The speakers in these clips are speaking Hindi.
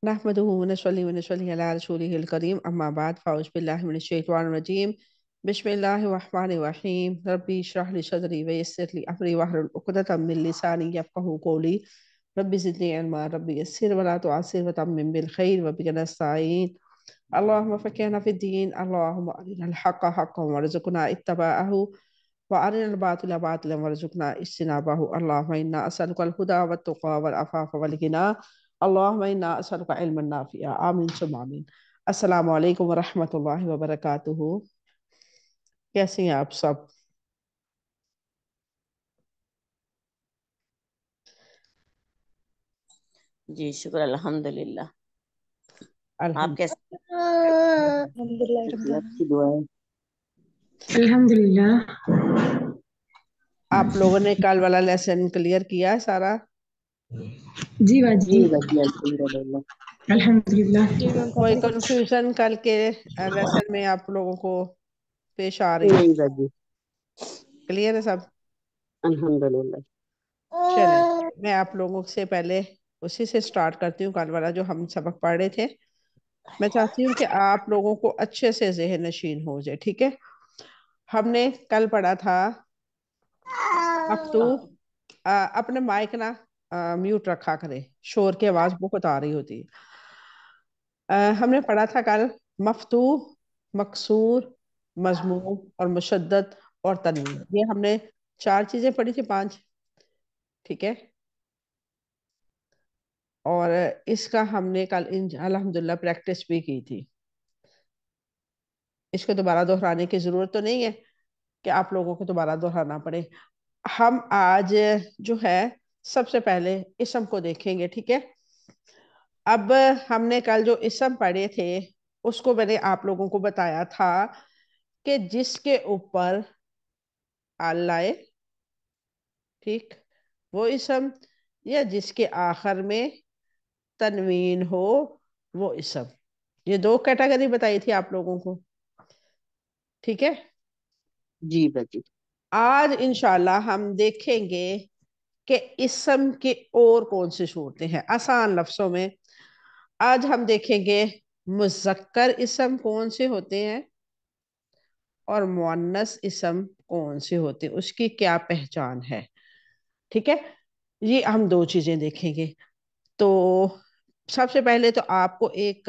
नहमदुहु व नस्सली अला रसूलिहिल करीम अम्मा बाद फ़ाउज़ बिल्लाहि मिनश शैतानिर रजीम बिस्मिल्लाहिर रहमानिर रहीम रब्बी इश्रह लिी सदरी व यस्सिर ली अमरी वहलुल उक़दतम मिन लिसानी यफ़क़हू क़ौली रब्बी ज़िदनी इल्मा रब्बी यस्सिर व ला तुअस्सिर व तम्मिम बिल खैर व बिका नस्ताईन अल्लाहुम्मा फ़क़्हिना फ़िद्दीन अल्लाहुम्मा अरिनल हक़्क़ हक़्क़न वरज़ुक़ना इत्तिबाअहू व अरिनल बातिला बातिलन वरज़ुक़ना इज्तिनाबहू अल्लाहुम्मा इन्ना असअलुकल हुदा वत्तुक़ा वल अफ़ाफ़ वल गिना अल्लाहुम्मा इन्ना असअलुका इल्मन नाफ़िआ आमीन सुम्मा आमीन। अस्सलामु अलैकुम व रहमतुल्लाहि व बरकातुहू। कैसी हैं आप सब? जी शुक्र अल्हम्दुलिल्लाह। आप कैसे? अल्हम्दुलिल्लाह। अल्हम्दुलिल्लाह रब्बिल अल्लाह की दुआ है। अल्हम्दुलिल्लाह। आप लोगों ने कल वाला लेसन क्लियर किया है सारा? जी जी बाजी बाजी अल्हम्दुलिल्लाह। अल्हम्दुलिल्लाह। जी मैम कोई कंप्लीट। कंफ्यूजन कल के लेसन में आप लोगों को पेश आ रही हो? नहीं बाजी क्लियर है सब? अल्हम्दुलिल्लाह। चले, मैं आप लोगों से पहले उसी से स्टार्ट करती हूँ, कल वाला जो हम सबक पढ़ रहे थे। मैं चाहती हूँ कि आप लोगों को अच्छे से ज़हन नशीन हो जाए, ठीक है? हमने कल पढ़ा था मफ्तू। अपने माइक ना म्यूट रखा करें, शोर की आवाज़ बहुत आ रही होती है। हमने पढ़ा था कल मफ्तू, मकसूर, मजमूम और मुशद्दद और तनवीन। ये हमने चार चीजें पढ़ी थी, पांच, ठीक है? और इसका हमने कल अल्हम्दुलिल्लाह प्रैक्टिस भी की थी। इसको दोबारा दोहराने की जरूरत तो नहीं है कि आप लोगों को दोबारा दोहराना पड़े। हम आज जो है सबसे पहले इसम को देखेंगे, ठीक है? अब हमने कल जो इसम पढ़े थे उसको मैंने आप लोगों को बताया था कि जिसके ऊपर अल्लाह, ठीक, वो इसम, या जिसके आखिर में तनवीन हो वो इसम। ये दो कैटेगरी बताई थी आप लोगों को, ठीक है? जी बाजी आज इंशाल्लाह हम देखेंगे कि इसम के और कौन सी सूरतें हैं आसान लफ्जों में। आज हम देखेंगे मुज़क्कर इसम कौन से होते हैं और मुअन्नस इसम कौन से होते हैं, उसकी क्या पहचान है, ठीक है? ये हम दो चीजें देखेंगे। तो सबसे पहले तो आपको एक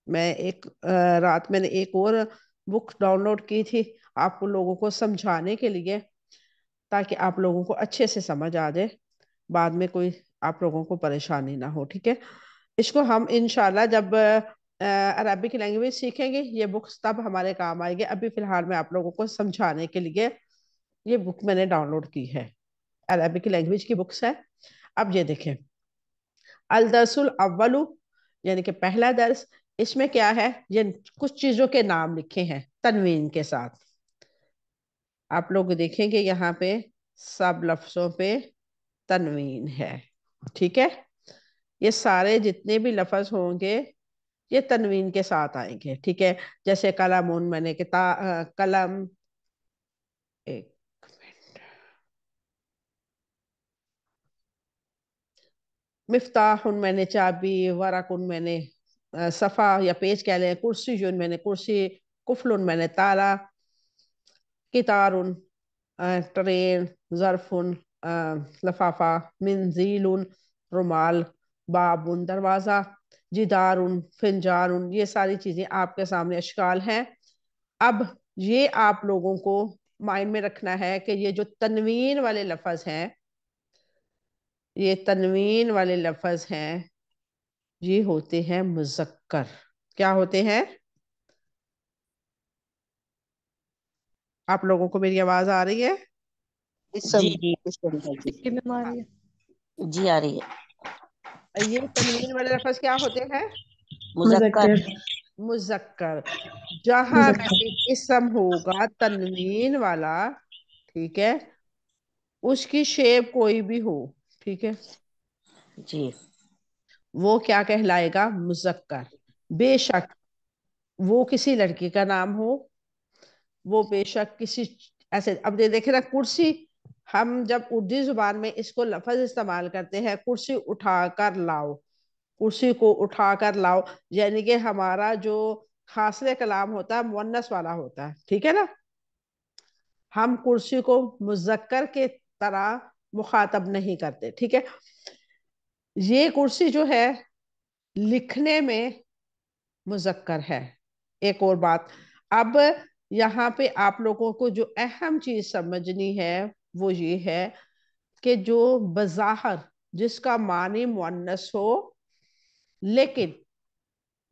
मैं एक रात मैंने एक और बुक डाउनलोड की थी आपको लोगों को समझाने के लिए, ताकि आप लोगों को अच्छे से समझ आ जाए, बाद में कोई आप लोगों को परेशानी ना हो, ठीक है? इसको हम इंशाल्लाह जब अरबी की लैंग्वेज सीखेंगे ये बुक्स तब हमारे काम आएगी। अभी फिलहाल मैं आप लोगों को समझाने के लिए ये बुक मैंने डाउनलोड की है, अरबी की लैंग्वेज की बुक्स है। अब ये देखें, अल दरसुल अव्वलु यानी कि पहला दर्स, इसमें क्या है, ये कुछ चीजों के नाम लिखे हैं तनवीन के साथ। आप लोग देखेंगे यहाँ पे सब लफ्जों पे तनवीन है, ठीक है? ये सारे जितने भी लफ्ज होंगे ये तनवीन के साथ आएंगे, ठीक है? जैसे कलमुन, मैंने कलम, एक मिनट, मिफ्ताहुन मैंने चाबी, वरकुन मैंने सफ़ा या पेज कह लें, कुर्सी मैंने कुर्सी, कुफलुन मैंने ताला, कितारुन ट्रेन, ज़रफुन लफाफा, मिनजीलुन रुमाल, बाबुन दरवाज़ा, जिदारुन फिंजारुन। ये सारी चीज़ें आपके सामने अशकाल हैं। अब ये आप लोगों को माइंड में रखना है कि ये जो तनवीन वाले लफ्ज हैं, ये तनवीन वाले लफ्ज हैं, ये होते हैं मुज़क्कर। क्या होते हैं? आप लोगों को मेरी आवाज आ रही है? जी इसम जी इसम बाजी जी मैम आ हाँ, रही है। जी आ रही है। ये तनवीन वाले लफ्ज क्या होते हैं? मुज़क्कर। मुज़क्कर मुज़क्कर। जहां मुज़क्कर भी इसम होगा तनवीन वाला, ठीक है, उसकी शेप कोई भी हो, ठीक है, जी वो क्या कहलाएगा? मुज़क्कर। बेशक वो किसी लड़की का नाम हो, वो बेशक किसी ऐसे, अब ये देखे ना, कुर्सी, हम जब उर्दू जुबान में इसको लफ्ज इस्तेमाल करते हैं, कुर्सी उठा कर लाओ, कुर्सी को उठा कर लाओ, यानी कि हमारा जो हासिल कलाम होता है मुअन्नस वाला होता है, ठीक है ना। हम कुर्सी को मुज़क्कर के तरह मुखातब नहीं करते, ठीक है। ये कुर्सी जो है लिखने में मुज़क्कर है। एक और बात, अब यहाँ पे आप लोगों को जो अहम चीज समझनी है वो ये है कि जो बज़ाहर जिसका मानी मुअन्नस हो, लेकिन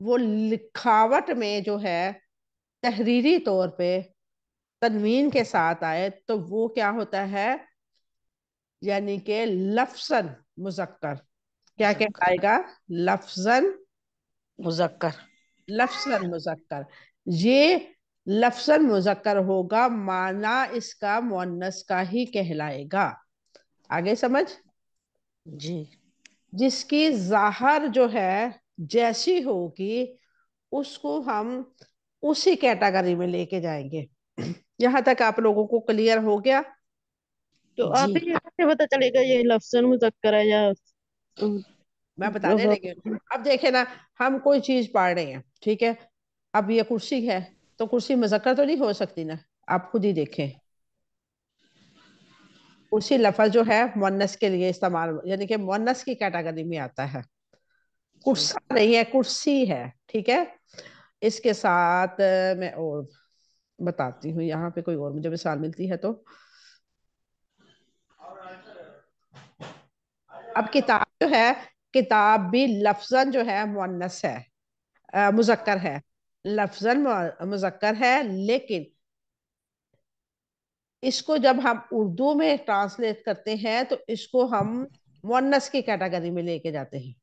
वो लिखावट में जो है तहरीरी तौर पे तनवीन के साथ आए, तो वो क्या होता है, यानी कि लफ्जन मुज़क्कर। क्या मुजक्कर। कहलाएगा? लफ्जन, मुजक्कर। लफ्जन मुज़क्कर। ये लफ्जन मुज़क्कर होगा, माना इसका मुअन्नस का ही कहलाएगा। आगे समझ। जी। जिसकी जाहर जो है जैसी होगी उसको हम उसी कैटेगरी में लेके जाएंगे। यहाँ तक आप लोगों को क्लियर हो गया? तो जी। आप ही कैसे पता चलेगा ये लफ्जन मुज़क्कर है या मैं बताने लगी हूँ। अब देखे ना, हम कोई चीज पढ़ रहे हैं, ठीक है। अब ये कुर्सी है, तो कुर्सी मुज़क्कर तो नहीं हो सकती ना। आप खुद ही देखें, कुर्सी लफ्ज जो है मुअन्नस के लिए इस्तेमाल, यानी कि मुअन्नस की कैटेगरी में आता है। जी। कुर्सा नहीं है, कुर्सी है, ठीक है। इसके साथ मैं और बताती हूँ, यहाँ पे कोई और मुझे मिसाल मिलती है तो। अब किताब जो है, किताब भी लफ्जन जो है मुअन्नस है, मुज़क्कर है। लफ्जन मुज़क्कर है, लेकिन इसको जब हम उर्दू में ट्रांसलेट करते हैं तो इसको हम मुअन्नस की कैटेगरी में लेके जाते हैं।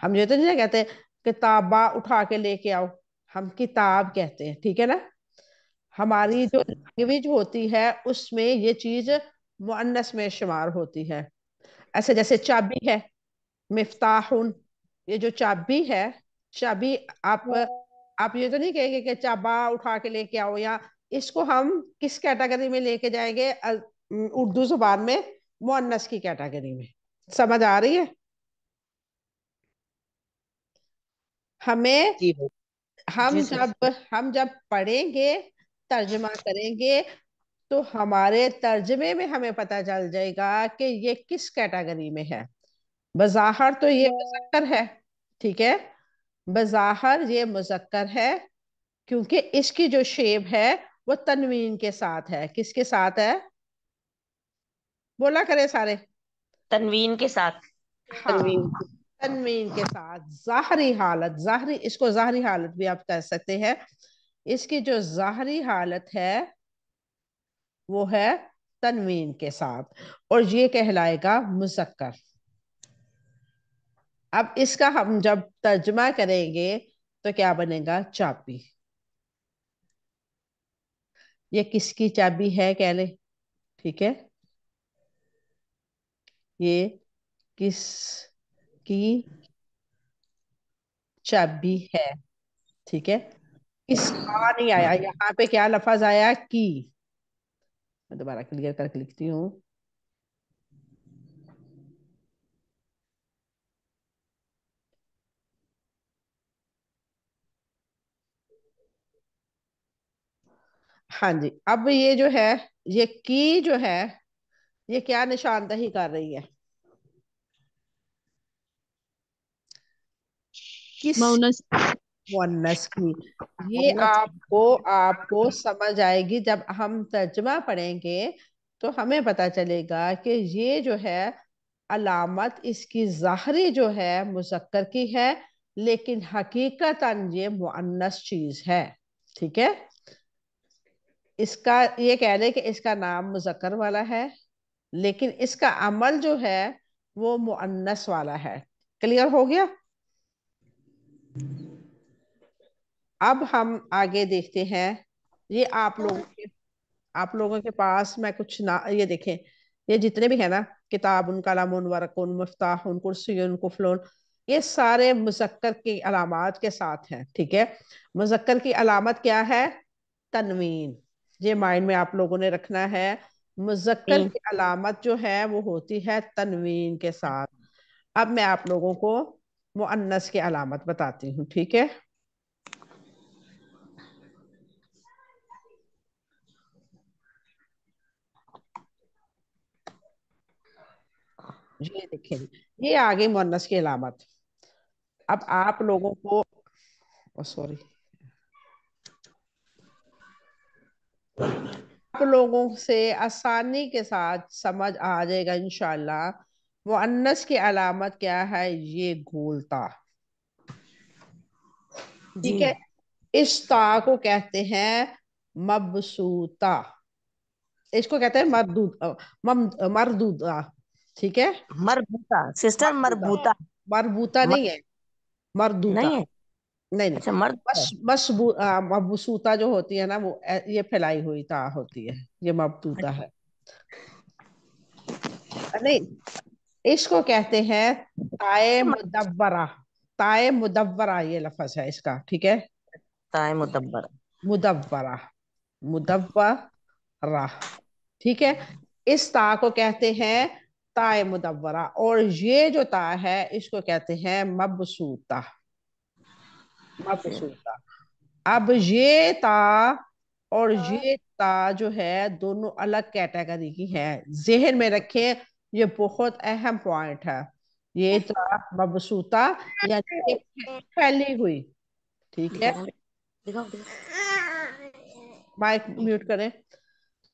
हम ये तो नहीं कहते किताबा उठा के लेके आओ, हम किताब कहते हैं, ठीक है ना। हमारी जो लैंग्वेज होती है उसमें ये चीज मुअन्नस में शुमार होती है। ऐसे जैसे चाबी है, मिफ्ताहुन, ये जो चाबी है, चाबी, आप ये तो नहीं कहेंगे कि चाबा उठा के लेके आओ, या इसको हम किस कैटेगरी में लेके जाएंगे, उर्दू जुबान में मुअन्नस की कैटेगरी में। समझ आ रही है? हमें, जी। जी हम सर। जब हम जब पढ़ेंगे, तर्जमा करेंगे, तो हमारे तर्जमे में हमें पता चल जाएगा कि ये किस कैटेगरी में है। बज़ाहर तो ये मुज़क्कर है, ठीक है। बज़ाहर ये मुज़क्कर है, क्योंकि इसकी जो शेप है वो तनवीन के साथ है। किसके साथ है? बोला करे सारे। तनवीन के साथ। हाँ, तनवीन के साथ। जाहरी हालत, जाहरी, इसको जाहरी हालत भी आप कह सकते हैं। इसकी जो जाहरी हालत है वो है तनवीन के साथ, और ये कहलाएगा मुज़क्कर। अब इसका हम जब तर्जमा करेंगे तो क्या बनेगा? चाबी। ये किसकी चाबी है, कह ले, ठीक है। ये किस की चाबी है, ठीक है। किसका नहीं आया, यहाँ पे क्या लफज आया? की। मैं दोबारा क्लियर करके लिखती हूँ। हाँ जी, अब ये जो है, ये की जो है, ये क्या निशानदही कर रही है? किस मुअन्नस। मुअन्नस की। ये मुअन्नस। आपको आपको समझ आएगी जब हम तर्जमा पढ़ेंगे, तो हमें पता चलेगा कि ये जो है अलामत इसकी ज़ाहरी जो है मुज़क्कर की है, लेकिन हकीकतन ये मुअन्नस चीज है, ठीक है। इसका ये कह रहे कि इसका नाम मुज़क्कर वाला है, लेकिन इसका अमल जो है वो मुअन्नस वाला है। क्लियर हो गया? अब हम आगे देखते हैं। ये आप लोगों के पास मैं कुछ ना, ये देखें, ये जितने भी है ना, किताबुन, कलामुन, वरकुन, मुफ्ताहुन, कुर्सियुन, कुफलुन, ये सारे मुज़क्कर की अलामात के साथ हैं, ठीक है। मुज़क्कर की अलामत क्या है? तनवीन। ये माइंड में आप लोगों ने रखना है। मुज़क्कर की अलामत जो है वो होती है तनवीन के साथ। अब मैं आप लोगों को मुअन्नस की अलामत बताती हूँ, ठीक है। ये देखें, ये आ गई मुअन्नस की अलामत। अब आप लोगों को, सॉरी, आप लोगों से आसानी के साथ समझ आ जाएगा इंशाल्लाह। मुअन्नस की अलामत क्या है? ये गोलता, जी। ठीक है। इस ता को कहते हैं मबसूता। इसको कहते हैं मरदूदा, ठीक है। मरबूता सिस्टर, मरबूता, मरबूता। मरबूता मर, नहीं है, मरदूता। नहीं है। नहीं नहीं, अच्छा, मर्द है। मबसूता जो होती है ना, वो ये फैलाई हुई ता होती है, ये मबसूता है। नहीं, इसको कहते हैं ताए मुदव्वरा। ताए मुदव्वरा ये लफ्ज है इसका, ठीक है। ताए मुदब्बर। मुदव्वरा, मुदव्वरा, ठीक है। इस ता को कहते हैं ताए मुदव्वरा, और ये जो ता है इसको कहते हैं मबसूता। मबसूता। अब ये ता और ये ता जो है दोनों अलग कैटेगरी की है, जेहन में रखें। ये बहुत अहम पॉइंट है। ये ता मबसूता यानी कि फैली हुई, ठीक है। दिखाओ, दिखाओ, दिखाओ। माइक म्यूट करें।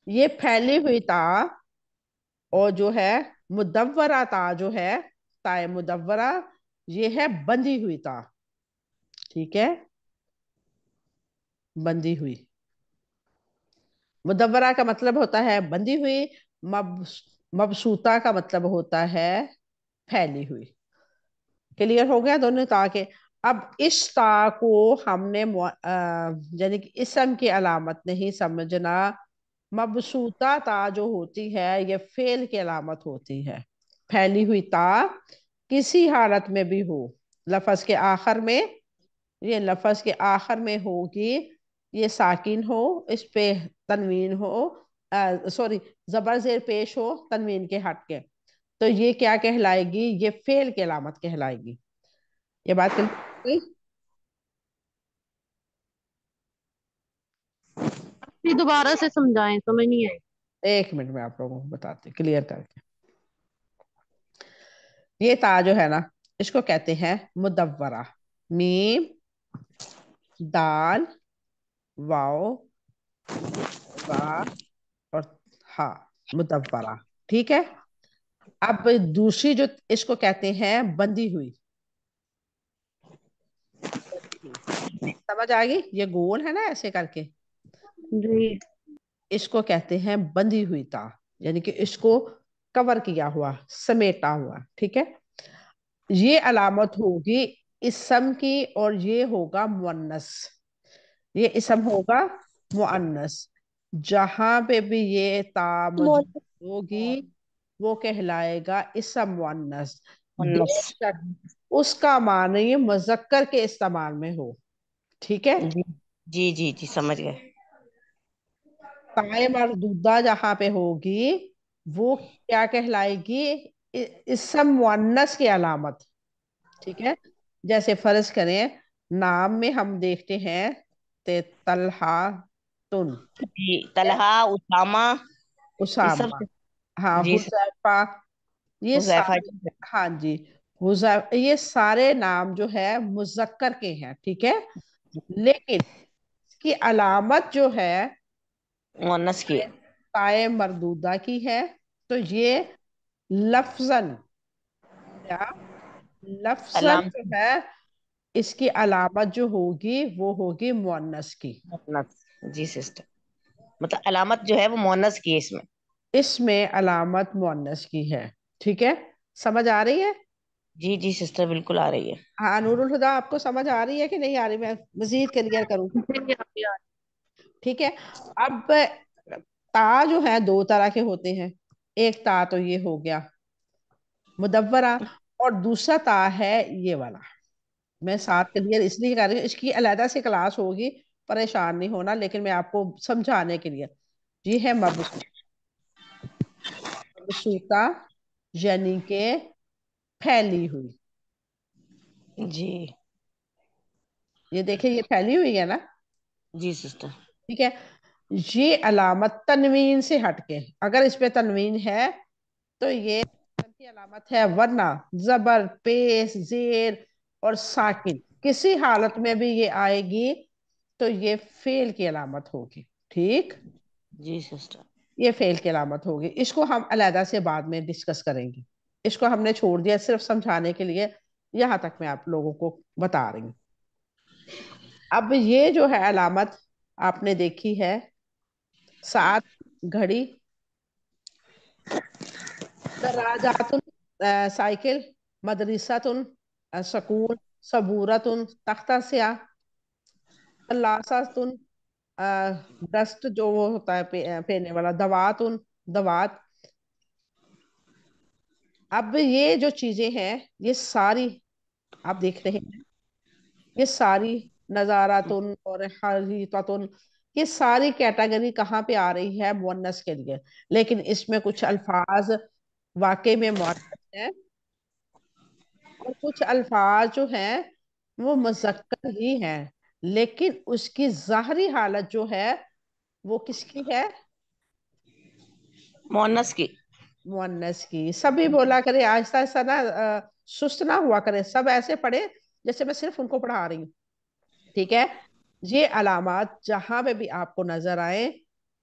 ये फैली हुई ता, और जो है मुदव्वरा ता जो है, ताए मुदव्वरा, ये है बंधी हुई ता, ठीक है। बंधी हुई। मुदव्वरा का मतलब होता है बंधी हुई, मब मबसूता का मतलब होता है फैली हुई। क्लियर हो गया दोनों ता के। अब इस ता को हमने यानी कि इसम की अलामत नहीं समझना। मबसूता ता जो होती है ये फेल की अलामत होती है। फैली हुई ता किसी हालत में भी हो, लफ्ज के आखिर में, ये लफ्ज के आखिर में होगी, ये साकिन हो, इस पे तनवीन हो, सॉरी, जबर जेर पेश हो तनवीन के हट के, तो ये क्या कहलाएगी? ये फेल की अलामत कहलाएगी। ये बात क्लियर? फिर दोबारा से समझाएं, समझ नहीं आई। एक मिनट में आप लोगों को बताते क्लियर करके। ये ता जो है ना, इसको कहते हैं मुदव्वरा। मीम, दाल, वाओ, रा, और हा, मुदव्वरा, ठीक है। अब दूसरी जो इसको कहते हैं बंदी हुई। बंदी हुई, समझ आ गई? ये गोल है ना ऐसे करके, जी। इसको कहते हैं बंधी हुई ता, यानी कि इसको कवर किया हुआ, समेटा हुआ, ठीक है। ये अलामत होगी इसम की, और ये होगा मुअन्नस। ये इसम होगा मुअन्नस। जहां पे भी ये ता मौजूद होगी वो कहलाएगा इसम मुअन्नस। मुन्नस। बेशक उसका माने मुजक्कर के इस्तेमाल में हो, ठीक है। जी जी जी जी, समझ गए। ताए मरदूदा जहां पे होगी वो क्या कहलाएगी? इसम मुअन्नस की अलामत, ठीक है। जैसे फर्ज करें, नाम में हम देखते हैं ते तलहा, तुन, जी, ठीक है? तलहा, उसामा, ये सब। उसामा, हाँ, जी सर। हुजैफा, ये हुजैफा सारे, जी। हाँ जी, ये सारे नाम जो है मुजक्कर के हैं, ठीक है। लेकिन इसकी अलामत जो है मुन्नस की। ताए मरदूदा की है। तो ये लफ्जन, क्या, लफ्जन अलाम। जो है इसकी अलामत जो होगी वो होगी मुअन्नस की। मुन्नस। जी सिस्टर, मतलब अलामत जो है वो मुन्नस की है इसमें। इसमें अलामत मुअन्नस की है, ठीक है। समझ आ रही है? जी जी सिस्टर, बिल्कुल आ रही है। हाँ, नूरुल हुदा, आपको समझ आ रही है कि नहीं आ रही? मैं मजीद क्लियर करूँ, जी, अभी आ ठीक है। अब ता जो है दो तरह के होते हैं। एक ता तो ये हो गया मुदव्वरा, और दूसरा ता है ये वाला। मैं साथ क्लियर इसलिए कर रही हूँ, इसकी अलहदा से क्लास होगी, परेशान नहीं होना, लेकिन मैं आपको समझाने के लिए। ये है मबसूता, यानी के फैली हुई। जी। ये देखिए, ये फैली हुई है ना। जी सिस्टर। ठीक है। ये अलामत तनवीन से हटके, अगर इस पे तनवीन है तो ये की अलामत है, वरना जबर, पेश, जेर और साकिन किसी हालत में भी ये आएगी तो ये फेल की अलामत होगी। ठीक। जी सिस्टर। ये फेल की अलामत होगी, इसको हम अलहदा से बाद में डिस्कस करेंगे। इसको हमने छोड़ दिया सिर्फ समझाने के लिए, यहां तक मैं आप लोगों को बता रही हूँ। अब ये जो है अलामत आपने देखी है, सात, घड़ी, दराजातुन, साइकिल, मदरसातुन, स्कूल, सबूरतुन, तख्ता स्याह, लासातुन, डस्ट जो वो होता है पहनने वाला, दवातुन, दवात। अब ये जो चीजें हैं ये सारी आप देख रहे हैं, ये सारी, नजारातुन और हरीततुन, ये सारी कैटेगरी कहाँ पे आ रही है, मुअन्नस के लिए। लेकिन इसमें कुछ अल्फाज वाकई में मुअन्नस है और कुछ अल्फाज जो हैं वो मुज़क्कर ही हैं, लेकिन उसकी ज़ाहरी हालत जो है वो किसकी है, मोनस की। मुअन्नस की। सभी बोला करे आहिस्ता आहिस्ता ना, सुस्त ना हुआ करे, सब ऐसे पढ़े जैसे मैं सिर्फ उनको पढ़ा रही हूँ। ठीक है। ये अलामात जहां पे भी आपको नजर आए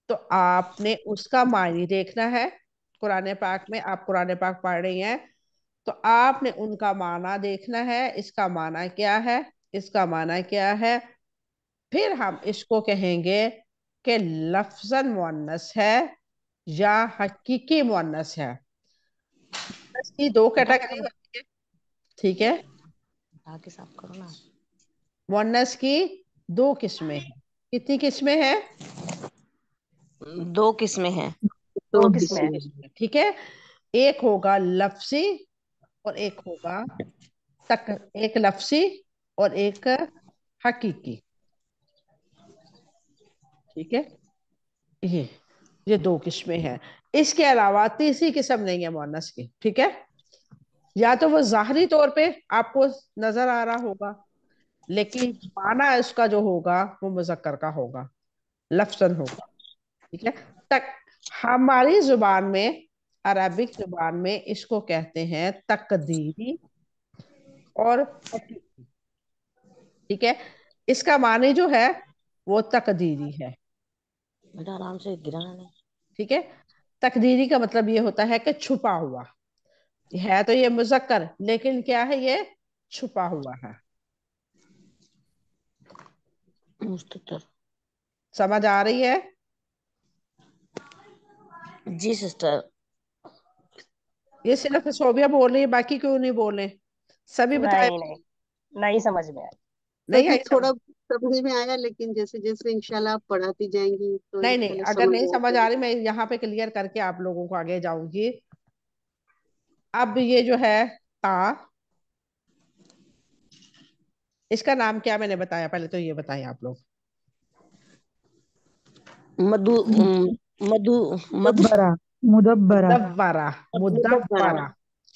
तो आपने उसका मायने देखना है। कुरान पाक में आप कुरान पाक पढ़ रही हैं तो आपने उनका माना देखना है, इसका माना क्या है, इसका माना क्या है। फिर हम इसको कहेंगे कि लफ्जन मुअन्नस है या हकीकी मुअन्नस है। इसकी दो कैटेगरी होती है। ठीक है। आगे साफ करो ना। मुअन्नस की दो किस्में हैं। कितनी किस्में हैं? दो किस्में हैं। दो दो दो किस्में किस्म। हैं। किस्में, ठीक है। एक होगा लफ्जी और एक होगा तक, एक लफ्जी और एक हकीकी। ठीक है। ये ये दो किस्में हैं। इसके अलावा तीसरी किस्म नहीं है मुअन्नस की। ठीक है। या तो वो जाहरी तौर पे आपको नजर आ रहा होगा, लेकिन माना इसका जो होगा वो मुजक्कर का होगा, लफ्जन होगा। ठीक है। तक हमारी जुबान में, अरबिक जुबान में इसको कहते हैं तकदीरी और हकीकी। ठीक है। इसका माने जो है वो तकदीरी है। बेटा आराम से, गिराना नहीं। ठीक है। तकदीरी का मतलब ये होता है कि छुपा हुआ है, तो ये मुजक्कर लेकिन क्या है, ये छुपा हुआ है। मुस्ततर। समझ आ रही है? जी सिस्टर। ये सिर्फ सोबिया बोल रही है, बाकी क्यों नहीं बोले? सभी बताए। नहीं नहीं, नहीं समझ में आया। नहीं वैसे आई समझ? थोड़ा समझ में आया, लेकिन जैसे जैसे इंशाल्लाह आप पढ़ाती जाएंगी तो नहीं नहीं, इंशाल्लाह अगर समझ नहीं आ समझ आ जाएगी। रही मैं यहाँ पे क्लियर करके आप लोगों को आगे जाऊंगी। अब ये जो है ता, इसका नाम क्या मैंने बताया, पहले तो ये बताएं आप लोग। मधु मधु मधु। मुदब्बरा मुदब्बरा मुदव्वरा, मुदब्बरा। मुदव्वरा।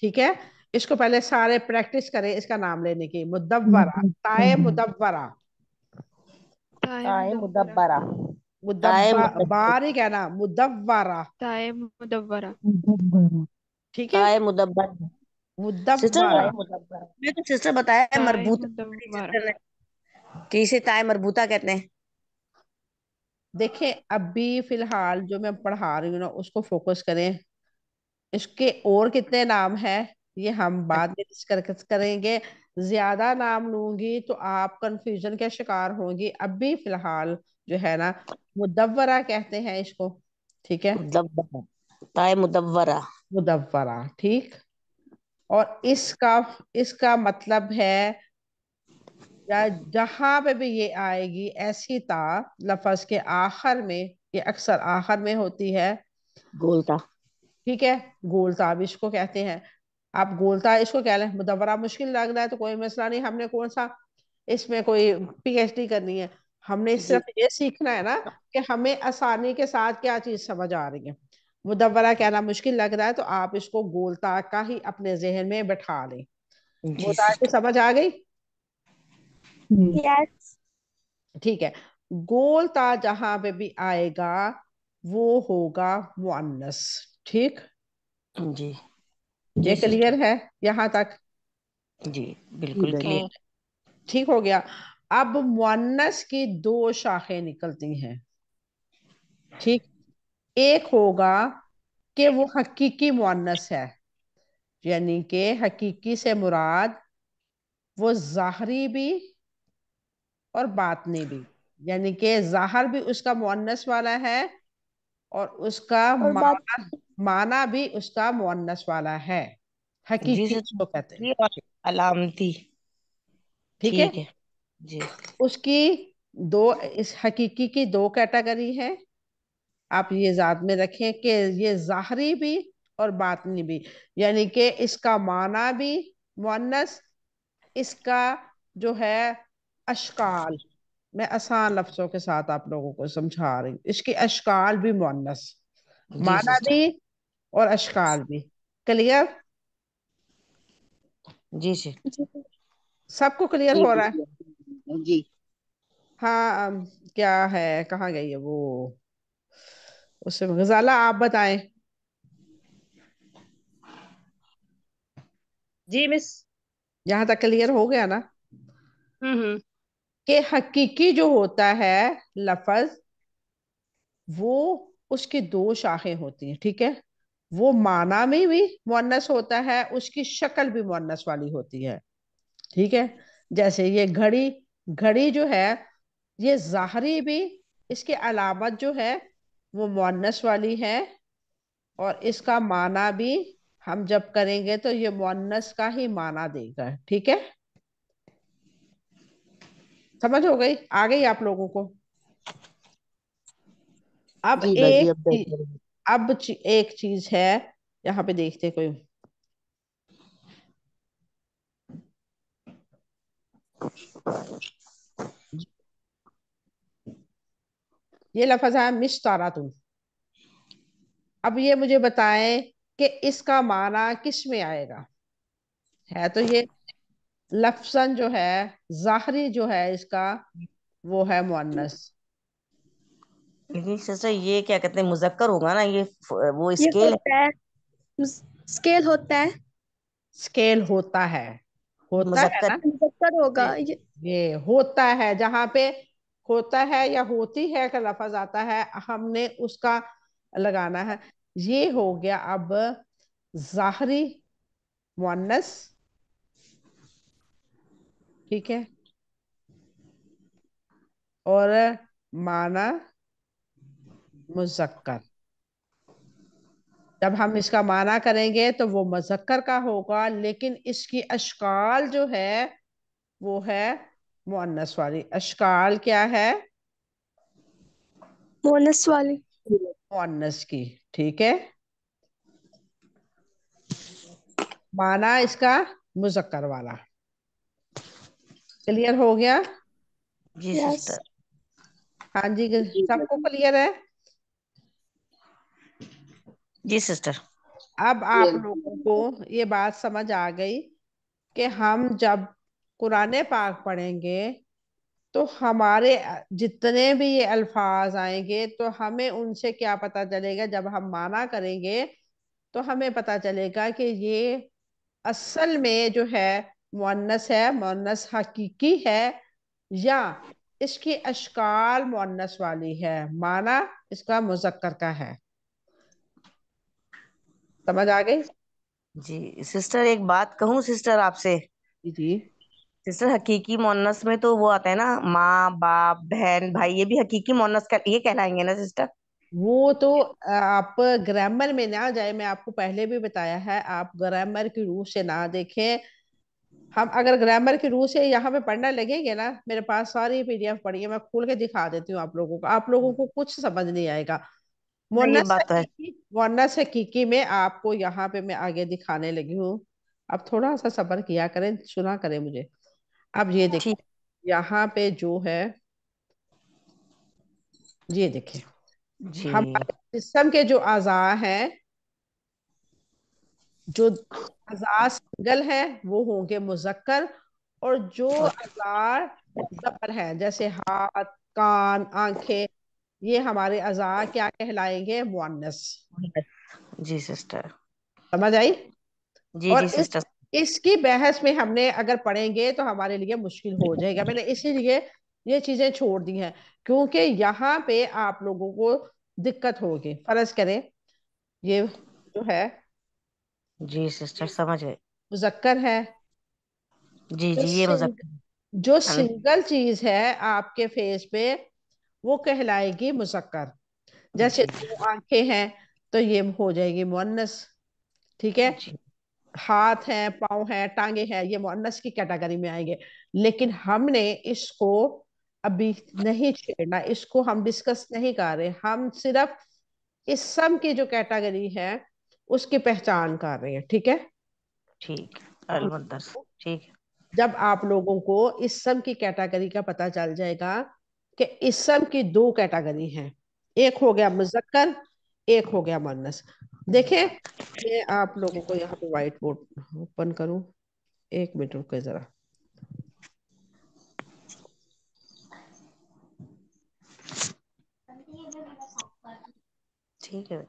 ठीक है। इसको पहले सारे प्रैक्टिस करें इसका नाम लेने की, मुदव्वरा, ताए मुदब्बरा मुदव्वरा। ताए ताए मुदव्वरा। मुदब्बरा। ताए मुदब्बा, मुदब्बरा। बारी कहना, मुदव्वरा। ताए मुदव्वरा। मुदब्बरा ठीक है। ताए मुदब्बरा। सिस्टर मुदव्वरा। ताए मुदब्बरा, मैं तो सिस्टर बताया है ताए मरबूता। मुदव्वरा। सिस्टर ने कि इसे ताए मरबूता कहते हैं। देखें, अभी फिलहाल जो मैं पढ़ा रही हूँ ना उसको फोकस करें। इसके और कितने नाम हैं ये हम बाद में डिस्कस करेंगे। ज्यादा नाम लूंगी तो आप कंफ्यूजन के शिकार होंगी। अभी फिलहाल जो है ना, मुदव्वरा कहते हैं इसको। ठीक है। मुदब्बरा। ताए मुदब्बरा। मुदव्वरा। ठीक। और इसका इसका मतलब है, या जहां पे भी ये आएगी ऐसी ता लफ्ज के आखिर में, ये अक्सर आखिर में होती है। गोलता। ठीक है। गोलता भी इसको कहते हैं। आप गोलता इसको कह लें। मुदव्वरा मुश्किल लग रहा है तो कोई मसला नहीं, हमने कौन सा इसमें कोई पीएचडी करनी है। हमने जी। सिर्फ ये सीखना है ना कि हमें आसानी के साथ क्या चीज समझ आ रही है। मुदव्वरा कहना मुश्किल लग रहा है तो आप इसको गोलता का ही अपने जहन में बैठा लें। जी गोलता की सिस्टर। समझ आ गई? जी। यस। ठीक है। गोलता जहां पे भी आएगा वो होगा मुअन्नस। ठीक, जी ये जी सिस्टर। क्लियर है यहाँ तक? जी जी बिल्कुल बेटा। क्लियर। ठीक हो गया। अब मुअन्नस की दो शाखें निकलती हैं। ठीक, एक होगा कि वो हकीकी मुअन्नस है, यानी कि हकीकी से मुराद वो जाहरी भी और बातनी भी, यानी कि जाहर भी उसका मुअन्नस वाला है और उसका और बात माना माना भी उसका मुअन्नस वाला है। जी हकीकी सिस्टर। इसको कहते हैं। ये और अलामती। ठीक है। ठीक है। जी। उसकी दो, इस हकीकी की दो कैटेगरी है। आप ये याद में रखें कि ये जाहरी भी और बातनी भी, यानी कि इसका माना भी मुअन्नस, इसका जो है अशकाल, मैं आसान लफ्जों के साथ आप लोगों को समझा रही हूँ, इसकी अशकाल भी मुअन्नस, जी माना सिस्टर। भी और अशकाल भी। क्लियर? जी जी। सबको क्लियर जी हो रहा है? बिल्कुल जी। हाँ क्या है, कहाँ गई है वो, उससे गजाला आप बताएं। जी मिस। यहाँ तक क्लियर हो गया ना हम्म। कि हकीकी जो होता है लफज, वो उसकी दो शाखें होती हैं। ठीक है, वो माना में भी मुअन्नस होता है, उसकी शक्ल भी मुअन्नस वाली होती है। ठीक है, जैसे ये घड़ी, घड़ी जो है ये जाहरी भी, इसकी अलामत जो है वो मुअन्नस वाली है और इसका माना भी हम जब करेंगे तो ये मुअन्नस का ही माना देगा। ठीक है, समझ हो गई, आ गई आप लोगों को? अब जी बाजी एक अब बेहतर है। एक चीज है, यहाँ पे देखते कोई, ये लफ्ज है मिश्तारातुन। अब ये मुझे बताएं कि इसका माना किस में आएगा। है तो ये लफ्जन जो है, जाहरी जो है इसका वो है मुअन्नस। लेकिन सिस्टर ये क्या कहते हैं, मुजक्कर होगा ना ये, वो ये स्केल है। होता है, स्केल होता है। स्केल होता है, होता है मुजक्कर। ना? मुजक्कर होगा ये ये। ये होता है, जहां पे होता है या होती है का लफज आता है हमने उसका लगाना है। ये हो गया अब जाहरी मुअन्नस। ठीक है, और माना मुजक्कर। जब हम इसका माना करेंगे तो वो मुजक्कर का होगा, लेकिन इसकी अशकाल जो है वो है मुअन्नस वाली। अशकाल क्या है? बोनस वाली। मुअन्नस की। ठीक है, माना इसका मुजक्कर वाला। क्लियर हो गया? जी यस। सिस्टर। हाँ जी, जी सबको बाजी क्लियर है? जी सिस्टर। अब आप क्लियर। लोगों को ये बात समझ आ गई कि हम जब कुरान पाक पढ़ेंगे तो हमारे जितने भी ये अल्फाज आएंगे तो हमें उनसे क्या पता चलेगा, जब हम माना करेंगे तो हमें पता चलेगा कि ये असल में जो है मुअन्नस है, मुअन्नस हकीकी है, या इसकी अशकाल मुअन्नस वाली है, माना इसका मुजक्कर का है। समझ आ गई? जी सिस्टर, एक बात कहूँ सिस्टर आपसे। जी जी। सिस्टर हकीकी मोनस में तो वो आता है ना, माँ बाप बहन भाई, ये भी हकीकी मोनस का ये कहलाएंगे ना सिस्टर? वो तो आप ग्रामर में ना जाए, मैं आपको पहले भी बताया है, आप ग्रामर की रूह से ना देखें। हम अगर ग्रामर की रूह से यहाँ पे पढ़ने लगेंगे ना, मेरे पास सारी पीडीएफ पड़ी है, मैं खोल के दिखा देती हूँ आप लोगों को, आप लोगों को कुछ समझ नहीं आएगा। हाँ, ये मुअन्नस बात तो है। हकीकी, मुअन्नस हकीकी में आपको यहाँ पे मैं आगे दिखाने लगी हूँ। अब थोड़ा सा सब्र किया करें, सुना करें मुझे। अब ये देखें, ठीक। यहाँ पे जो है, ये देखें, जी। हमारे जिस्म के जो अज़ा हैं, जो अज़ा सिंगल है वो होंगे मुज़क्कर, और जो अच्छा। अज़ा डबल है जैसे हाथ, कान, आंखें, ये हमारे अज़ा क्या कहलाएंगे? मुअन्नस। जी सिस्टर। समझ आई? जी और जी सिस्टर। इसकी बहस में हमने अगर पढ़ेंगे तो हमारे लिए मुश्किल हो जाएगा। मैंने इसीलिए ये चीजें छोड़ दी हैं, क्योंकि यहाँ पे आप लोगों को दिक्कत होगी। फर्ज करें ये जो है जी सिस्टर समझ गए। मुजक्कर है, जी जो जी ये सिंग, मुजक्कर जो है ना। सिंगल चीज है आपके फेस पे वो कहलाएगी मुजक्कर। जैसे जी दो आंखें हैं तो ये हो जाएगी मुअन्नस। ठीक है? जी। हाथ है, पाँव है, टांगे हैं, ये मुअन्नस की कैटेगरी में आएंगे। लेकिन हमने इसको अभी नहीं छेड़ना, इसको हम डिस्कस नहीं कर रहे, हम सिर्फ इसम की जो कैटेगरी है उसकी पहचान कर रहे हैं। ठीक है? ठीक है अलमुद्दस। ठीक है। जब आप लोगों को इसम की कैटेगरी का पता चल जाएगा कि इसम की दो कैटेगरी हैं, एक हो गया मुजक्कर, एक हो गया मुअन्नस। देखें, मैं आप लोगों को यहाँ पे व्हाइट बोर्ड ओपन करूं, एक मिनट रुके जरा। ठीक है।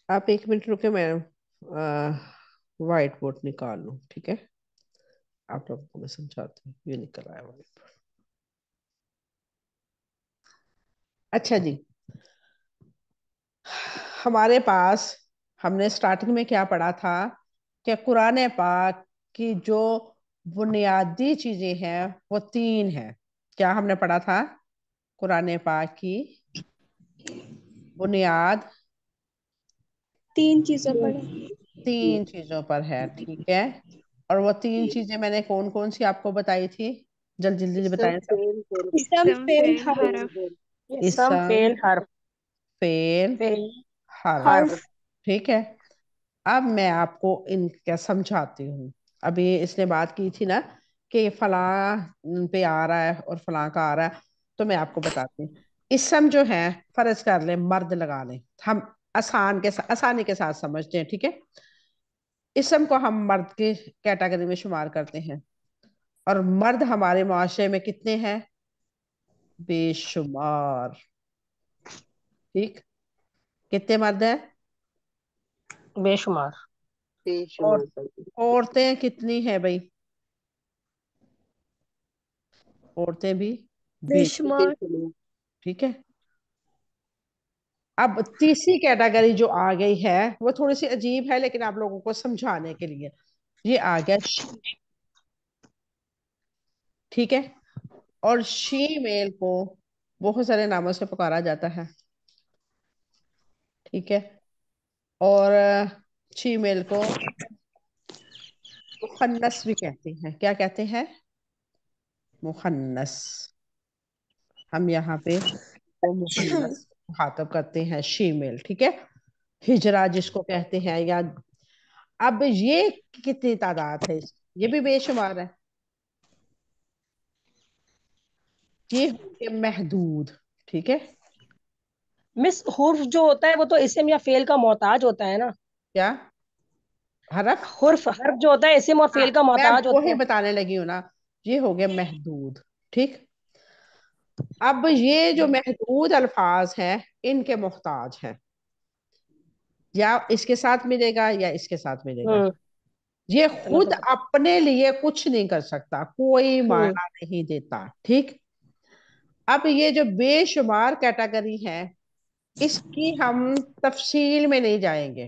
आप एक मिनट रुके, मैं व्हाइट बोर्ड निकाल लूं। ठीक है? आप लोगों को मैं समझाती हूँ। ये निकल आया व्हाइट बोर्ड। अच्छा जी, हमारे पास हमने स्टार्टिंग में क्या पढ़ा था कि कुरान पाक की जो बुनियादी चीजें हैं वो तीन हैं। क्या हमने पढ़ा था? कुरान पाक की बुनियाद तीन चीजें पढ़े। तीन चीजों पर है। ठीक है? और वो तीन चीजें मैंने कौन कौन सी आपको बताई थी? जल्दी जल्दी इसम बताएं सब। फेल फिर इसम इसम फेल फेल हर्फ। फेल हरफ। फिर इसम इसम, फेल हर्फ। फेल, फेल हर्फ। हर्फ। हर्फ। ठीक है? अब मैं आपको इनका समझाती हूँ। अभी इसने बात की थी ना कि फलां पे आ रहा है और फलां का आ रहा है, तो मैं आपको बताती हूँ। इसम जो है, फर्ज कर ले मर्द लगा लें, हम आसानी के साथ समझते हैं। ठीक है? इसम को हम मर्द की कैटेगरी में शुमार करते हैं। और मर्द हमारे मुआशरे में कितने हैं? बेशुमार। ठीक? कितने मर्द हैं? बेशुमार। और बेशुमार कर दी। औरतें कितनी हैं भाई? औरतें भी बेशुमार। बेशुमार। ठीक है? अब तीसरी कैटेगरी जो आ गई है वो थोड़ी सी अजीब है, लेकिन आप लोगों को समझाने के लिए, ये आ गया शी। ठीक है? और शी मेल को बहुत सारे नामों से पुकारा जाता है। ठीक है? और शी मेल को मुखन्नस भी कहते हैं। क्या कहते हैं? मुखन्नस। हम यहाँ पे वो मुखन्नस मुखातब करते हैं, शी मेल। ठीक है? हिजरा जिसको कहते हैं, या अब ये कितनी तादाद है ये भी बेशुमार है। ये होंगे महदूद। ठीक है? मिस हुर्फ जो होता है वो तो इसम या फेल का मोहताज होता है ना। क्या? हरफ? हर्फ जो होता है इसम और हाँ, फेल का मैं मोहताज होता वही है। बताने लगी हूँ ना। ये हो गया महदूद। ठीक? अब ये जो महदूद अल्फाज हैं इनके मोहताज हैं, या इसके साथ मिलेगा या इसके साथ मिलेगा। हम्म। ये चलो खुद समझ। अपने लिए कुछ नहीं कर सकता, कोई हम्म। मायना नहीं देता। ठीक? अब ये जो बेशुमार कैटेगरी है, इसकी हम तफसील में नहीं जाएंगे,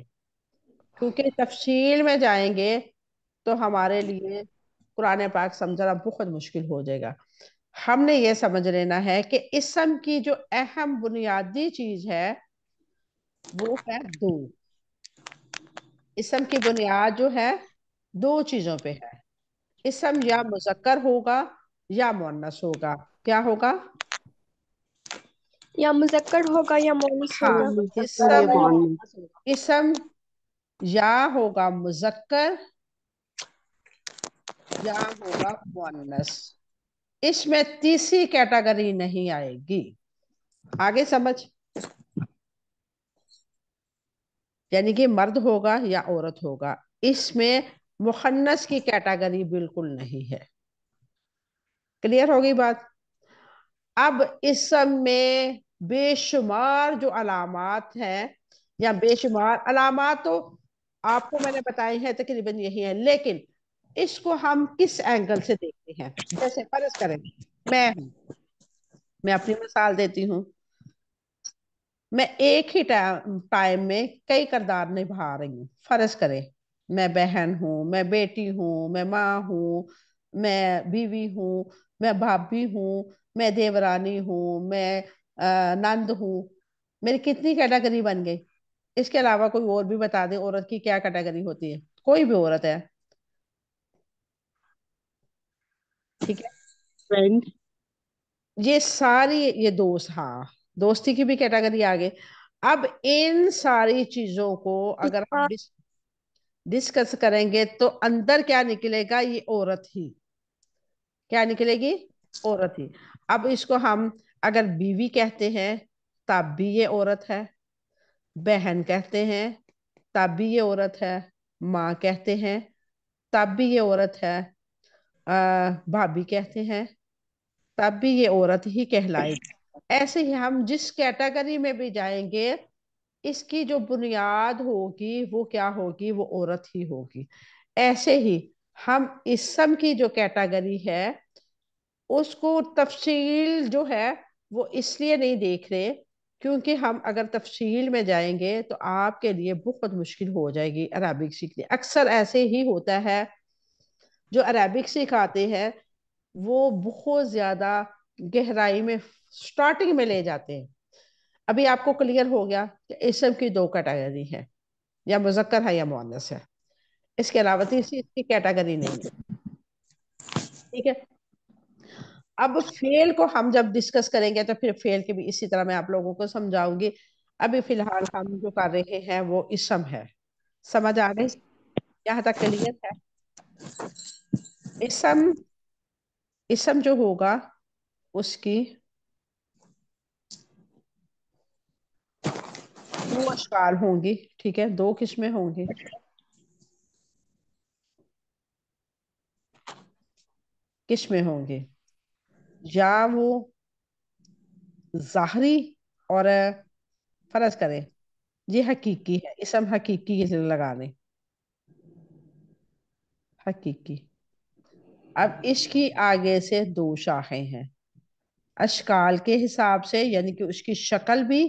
क्योंकि तफसील में जाएंगे तो हमारे लिए कुरान पाक समझना बहुत मुश्किल हो जाएगा। हमने ये समझ लेना है कि इसम की जो अहम बुनियादी चीज है वो है दो। इसम की बुनियाद जो है दो चीजों पे है। इसम या मुजक्कर होगा या मुअन्नस होगा? क्या होगा? या मुजक्कर होगा या मोनस हाँ, होगा। मुजक्कर या इसम, मुअन्नस। इसम या होगा मुजक्कर या होगा मुअन्नस। इसमें तीसरी कैटेगरी नहीं आएगी। आगे समझ? यानी कि मर्द होगा या औरत होगा, इसमें मुखन्नस की कैटेगरी बिल्कुल नहीं है। क्लियर होगी बात? अब इस सब में बेशुमार जो अलामात हैं, या बेशुमार अलामात तो आपको मैंने बताए हैं, तकरीबन यही है, लेकिन इसको हम किस एंगल से देखते हैं। जैसे फर्ज करें मैं हूं, मैं अपनी मिसाल देती हूँ, मैं एक ही टाइम में कई किरदार निभा रही हूँ। फर्ज करें मैं बहन हूँ, मैं बेटी हूँ, मैं माँ हूँ, मैं बीवी हूँ, मैं भाभी हूँ, मैं देवरानी हूँ, मैं नंद हूँ। मेरी कितनी कैटेगरी बन गई? इसके अलावा कोई और भी बता दे, औरत की क्या कैटेगरी होती है? कोई भी औरत है, ठीक है। फ्रेंड। ये सारी, ये दोस्त, हाँ, दोस्ती की भी कैटेगरी आ गई। अब इन सारी चीजों को अगर हम हाँ, डिस्कस करेंगे तो अंदर क्या निकलेगा? ये औरत ही। क्या निकलेगी? औरत ही। अब इसको हम अगर बीवी कहते हैं तब भी ये औरत है, बहन कहते हैं तब भी ये औरत है, माँ कहते हैं तब भी ये औरत है, भाभी कहते हैं तब भी ये औरत ही कहलाएगी। ऐसे ही हम जिस कैटेगरी में भी जाएंगे, इसकी जो बुनियाद होगी वो क्या होगी? वो औरत ही होगी। ऐसे ही हम इसम की जो कैटेगरी है उसको तफसील जो है वो इसलिए नहीं देख रहे, क्योंकि हम अगर तफसील में जाएंगे तो आपके लिए बहुत मुश्किल हो जाएगी अरबिक सीखनी। अक्सर ऐसे ही होता है, जो अरबिक सिखाते हैं वो बहुत ज्यादा गहराई में स्टार्टिंग में ले जाते हैं। अभी आपको क्लियर हो गया कि इसम की दो कैटेगरी है, या मुजक्कर है या मुअन्नस है। इसके अलावा तीसरी इसकी कैटेगरी नहीं है, ठीक है। अब फेल को हम जब डिस्कस करेंगे तो फिर फेल के भी इसी तरह मैं आप लोगों को समझाऊंगी। अभी फिलहाल हम जो कर रहे हैं वो इसम है। समझ आ गई? यहाँ तक क्लियर है? इसम, इसम जो होगा उसकी दो अशकाल होंगी, ठीक है, दो किस्में होंगी। किस्में होंगी, या वो जाहरी, और फर्ज करें ये हकीकी है, इसम हकीकी लगा लें, हकीकी। अब इसकी आगे से दो शाखें हैं अशकाल के हिसाब से, यानी कि उसकी शक्ल भी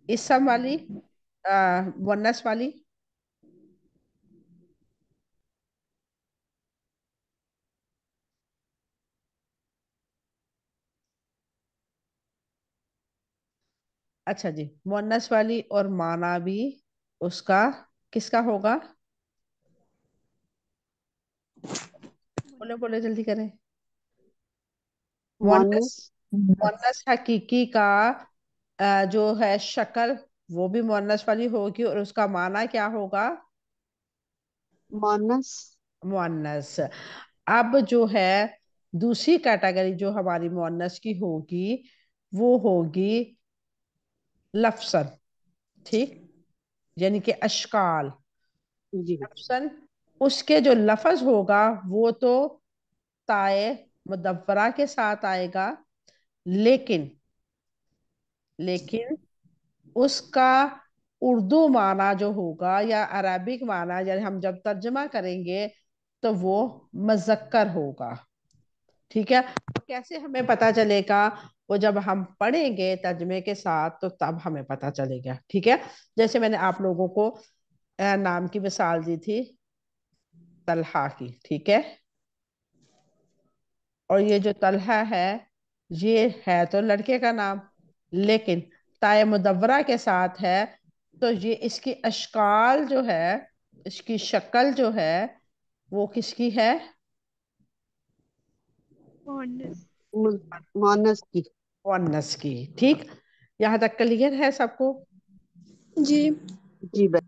इसम वाली, मुअन्नस वाली। अच्छा जी, मुअन्नस वाली, और माना भी उसका किसका होगा? बोले बोले जल्दी करें। मुअन्नस, मुअन्नस। मुअन्नस हकीकी का जो है शक्ल, वो भी मुअन्नस वाली होगी, और उसका माना क्या होगा? मुअन्नस। मुअन्नस। अब जो है दूसरी कैटेगरी जो हमारी मुअन्नस की होगी वो होगी लफ्सन, ठीक, यानी कि अशकाल। जी। लफ्सन, उसके जो लफ्ज होगा वो तो ताए मुदव्वरा के साथ आएगा, लेकिन लेकिन उसका उर्दू माना जो होगा या अरबिक माना, यानी हम जब तर्जमा करेंगे तो वो मजक्कर होगा, ठीक है। तो कैसे हमें पता चलेगा? वो जब हम पढ़ेंगे तर्जमे के साथ तो तब हमें पता चलेगा, ठीक है। जैसे मैंने आप लोगों को नाम की मिसाल दी थी तलहा की, ठीक है। और ये जो तलहा है ये है तो लड़के का नाम, लेकिन ताए मुदव्वरा के साथ है, तो ये इसकी अशकाल जो है, इसकी शक्ल जो है वो किसकी है? मोहनस। मु- मोनस की। मुअन्नस की। ठीक, यहाँ तक क्लियर है सबको? जी। जी बस।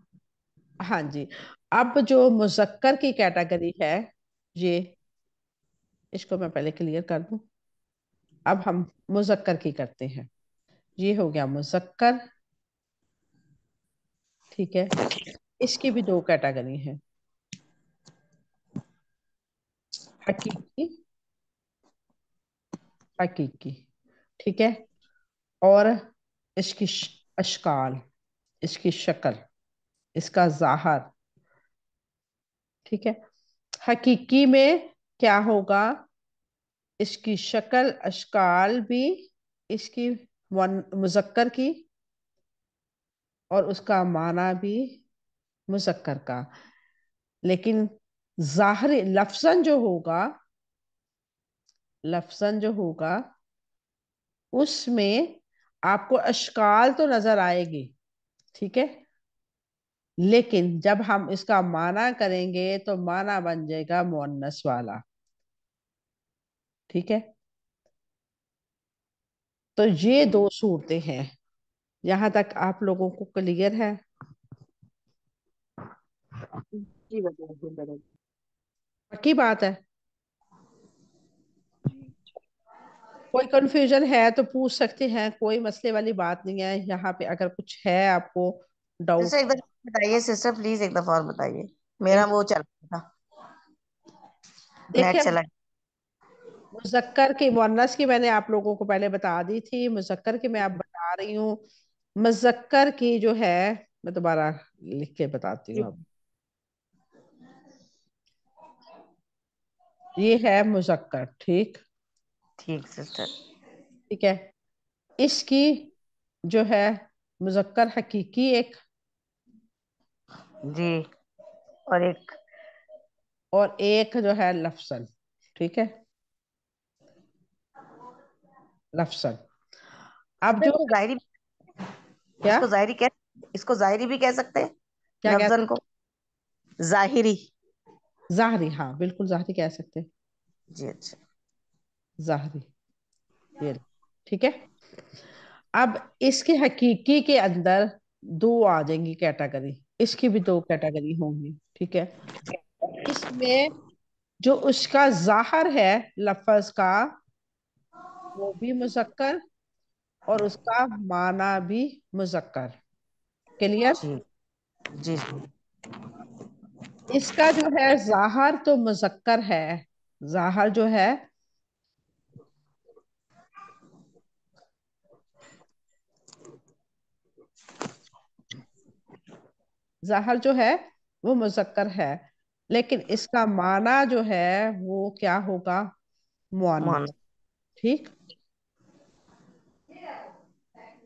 हाँ जी। अब जो मुजक्कर की कैटेगरी है, ये इसको मैं पहले क्लियर कर दूं। अब हम मुजक्कर की करते हैं। ये हो गया मुजक्कर। ठीक है, इसकी भी दो कैटेगरी है, हकीकी, हकीकी। ठीक है, और इसकी अशकाल, इसकी शक्ल, इसका जाहर। ठीक है, हकीकी में क्या होगा, इसकी शक्ल अशकाल भी, इसकी मुजक्कर की, और उसका माना भी मुजक्कर का। लेकिन जाहरी लफ्जन जो होगा, लफ्जन जो होगा उसमें आपको अशकाल तो नजर आएगी। ठीक है, लेकिन जब हम इसका माना करेंगे तो माना बन जाएगा मुअन्नस वाला। ठीक है, तो ये दो सूरतें हैं। यहां तक आप लोगों को क्लियर है? जी बताइए बताइए। पक्की बात है? जी। कोई कंफ्यूजन है तो पूछ सकते हैं, कोई मसले वाली बात नहीं है। यहाँ पे अगर कुछ है आपको सिस्टर डाउट। एक दफा बताइए, सिस्टर प्लीज एक दफा और बताइए। मेरा वो चल रहा था, नेट देखिए, चला मुजक्कर की मुअन्नस की मैंने आप लोगों को पहले बता दी थी, मुजक्कर की मैं आप बता रही हूँ। मुजक्कर की जो है, मैं दोबारा लिख के बताती हूँ। जी। अब ये है मुजक्कर। ठीक, ठीक सिस्टर। ठीक है, इसकी जो है मुजक्कर हकीकी एक, जी। और एक और एक जो है लफ्जन। ठीक है, लफ्जन। अब सिस्टर जो इसको जाहिरी, क्या, इसको जाहिरी भी कह सकते हैं, क्या कहते लफ्जन को जाहिरी। हैं? जाहरी, हाँ बिल्कुल जाहरी कह सकते हैं। जी अच्छा। जाहरी, ये लो। ठीक है, अब इसके हकीकी के अंदर दो आ जाएंगी कैटेगरी, इसकी भी दो कैटेगरी होंगी। ठीक है, इसमें जो उसका जाहर है लफ्ज का, वो भी मुजक्कर, और उसका माना भी मुजक्कर। क्लियर? जी जी। इसका जो है जाहर तो मुजक्कर है, जाहर जो है, जाहर जो है वो मुजक्कर है, लेकिन इसका माना जो है वो क्या होगा, मान। मुअन्नस। ठीक,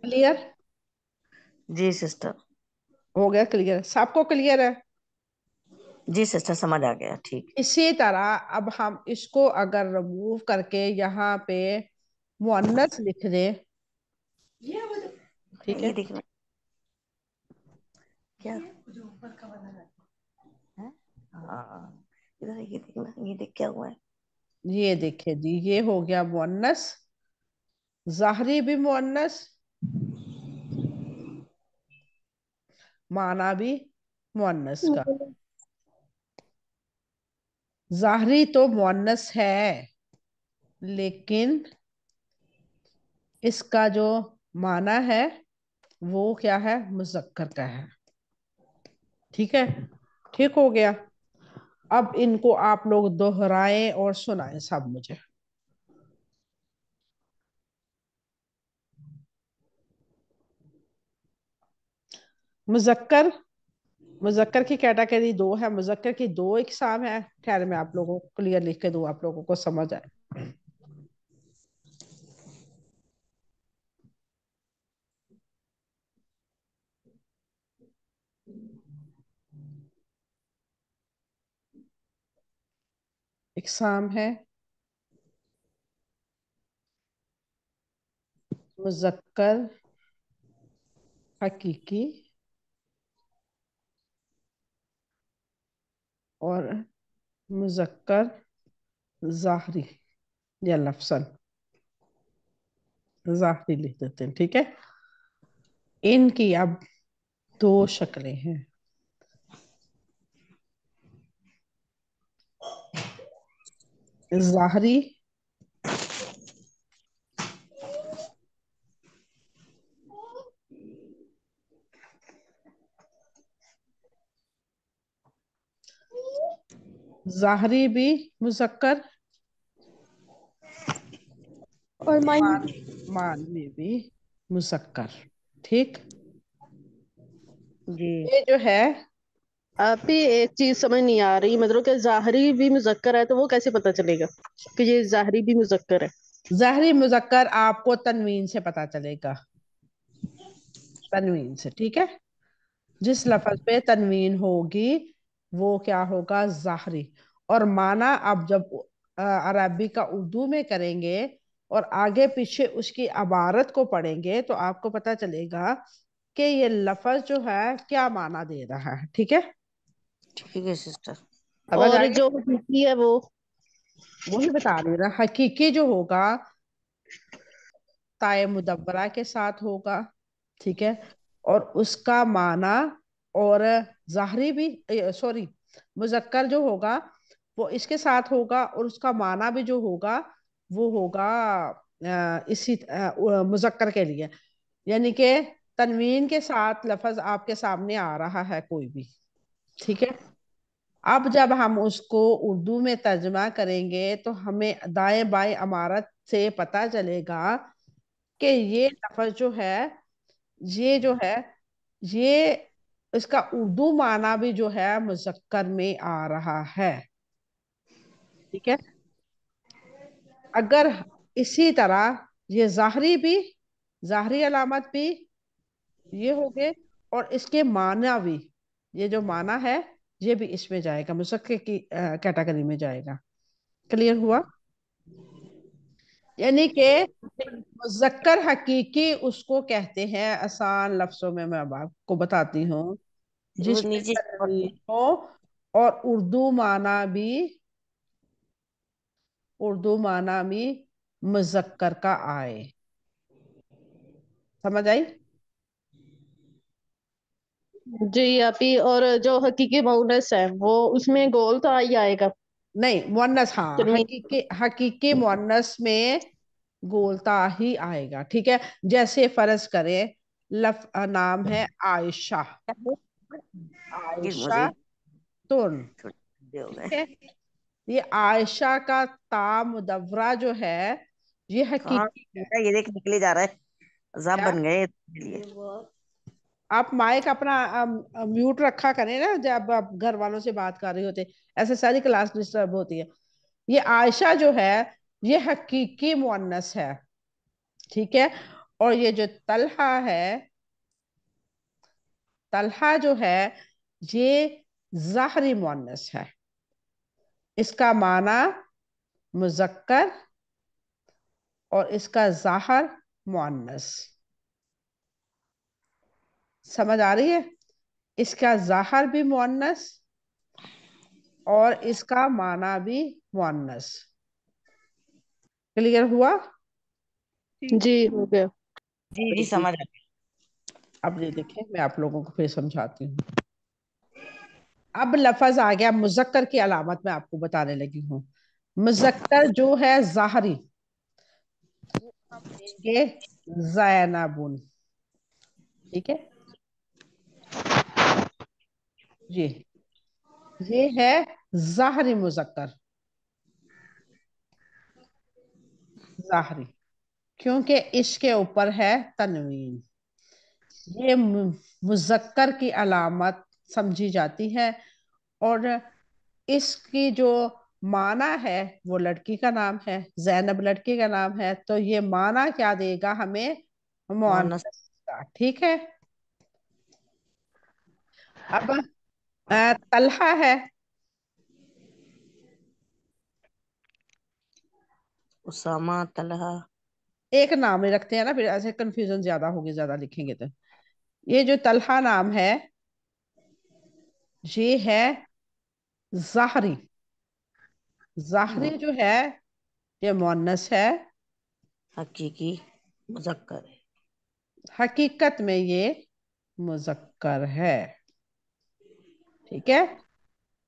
क्लियर? जी सिस्टर। हो गया क्लियर? सबको क्लियर है? जी सिस्टर समझ आ गया, ठीक। इसी तरह अब हम इसको अगर रिमूव करके यहाँ पे मुअन्नस लिख दें। ठीक ये है, देखना क्या है। हाँ, इधर ये देखना, ये देख क्या हुआ है। ये देखिए जी, ये हो गया मुअन्नस, ज़ाहरी भी मुअन्नस, माना भी मुअन्नस का। ज़ाहरी तो मुअन्नस है, लेकिन इसका जो माना है वो क्या है, मुजक्कर का है। ठीक है, ठीक हो गया। अब इनको आप लोग दोहराएं और सुनाएं सब मुझे। मुजक्कर, मुजक्कर की कैटेगरी दो है, मुजक्कर की दो इकसाम है। खैर मैं आप लोगों को क्लियर लिख के दूं, आप लोगों को समझ आए। इकसाम है मुजक्कर हकीकी और मुजक्कर ज़ाहरी। या लफ्सन, जाहरी लिख देते हैं, ठीक है। इनकी अब दो शक्लें हैं। जाहरी जाहरी भी मुजक्कर, और माइन। मान मानवी भी मुजक्कर, ठीक। जी। ये जो है, आप ही एक चीज समझ नहीं आ रही, मतलब कि जाहरी भी मुजक्कर है तो वो कैसे पता चलेगा कि ये जाहरी भी मुजक्कर है? जाहरी मुजक्कर आपको तनवीन से पता चलेगा, तनवीन से, ठीक है। जिस लफ्ज पे तनवीन होगी वो क्या होगा, जाहरी। और माना आप जब अरबी का उर्दू में करेंगे और आगे पीछे उसकी इबारत को पढ़ेंगे तो आपको पता चलेगा कि ये लफ्ज जो है क्या माना दे रहा है, ठीक है। ठीक है सिस्टर। समझ और आई? जो हकीकी है वो? वही बता रही हूँ ना, हकीकी जो होगा ताए मुदब्बरा के साथ होगा, ठीक है। और उसका माना, और जाहरी भी, सॉरी, मुजक्कर जो होगा वो इसके साथ होगा और उसका माना भी जो होगा वो होगा इसी मुजक्कर के लिए। यानी कि तनवीन के साथ लफ्ज आपके सामने आ रहा है कोई भी, ठीक है। अब जब हम उसको उर्दू में तर्जमा करेंगे तो हमें दाएं बाएं इमारत से पता चलेगा कि ये लफ्ज जो है, ये जो है, ये इसका उर्दू माना भी जो है मुजक्कर में आ रहा है, ठीक है। अगर इसी तरह ये जाहरी भी, जाहरी अलामत भी ये हो गए, और इसके माना भी, ये जो माना है ये भी इसमें जाएगा, मुजक्कर की कैटेगरी में जाएगा। क्लियर हुआ? यानी कि मुजक्कर हकीकी उसको कहते हैं, आसान लफ्जों में मैं अब आपको बताती हूँ, वो जिसमें नीचे तनवीन हो और उर्दू माना भी मुजक्कर का आए। समझ आई? जी आप ही। और जो हकीकी मऊनस है वो उसमें गोल तो आ ही आएगा। नहीं, मुअन्नस, हाँ, तनवीन। हकीकी हकीकी मुअन्नस में गोलता ही आएगा, ठीक है। जैसे फर्ज करें, नाम है आयशा, कि आयशा मुझे तुन, छोटे हो ठीक गए। है। ये आयशा का ता मुदव्वरा जो है ये हाँ हकीकी है। बेटा, ये देख निकले जा रहा है। अजाब क्या? बन गए इसके लिए। आप माइक अपना म्यूट रखा करें ना जब आप घर वालों से बात कर रहे होते, ऐसे सारी क्लास डिस्टर्ब होती है। ये आयशा जो है ये हकीकी मुअन्नस है, ठीक है। और ये जो तलहा है, तलहा जो है ये ज़ाहरी मुअन्नस है। इसका माना मुजक्कर और इसका ज़ाहर मुअन्नस। समझ आ रही है? इसका ज़ाहर भी मुअन्नस और इसका माना भी मुअन्नस। क्लियर हुआ? जी हो गया। जी जी, देखिए, समझ आ अब ये देखें, मैं आप लोगों को फिर समझाती हूँ। अब लफज आ गया मुजक्कर की अलामत, मैं आपको बताने लगी हूँ। मुजक्कर जो है ज़ाहरी, हम लेंगे ज़ैनबुन, ठीक है। ये ये है ज़ाहरी मुजक्कर, ज़ाहरी, क्योंकि इसके ऊपर है तनवीन। ये मुजक्कर की अलामत समझी जाती है। और इसकी जो माना है वो लड़की का नाम है, जैनब लड़की का नाम है, तो ये माना क्या देगा हमें, मोहनस। मुअन्नस का, ठीक है। अब तलहा है, उसामा, तलहा। एक नाम ही रखते हैं ना, फिर ऐसे कंफ्यूजन ज्यादा होगी, ज्यादा लिखेंगे तो। ये जो तलहा नाम है ये है जाहरी, जाहरी जो है, ये मुअन्नस है, हकीकी मुजक्कर है। हकीकत में ये मुजक्कर है। ठीक है।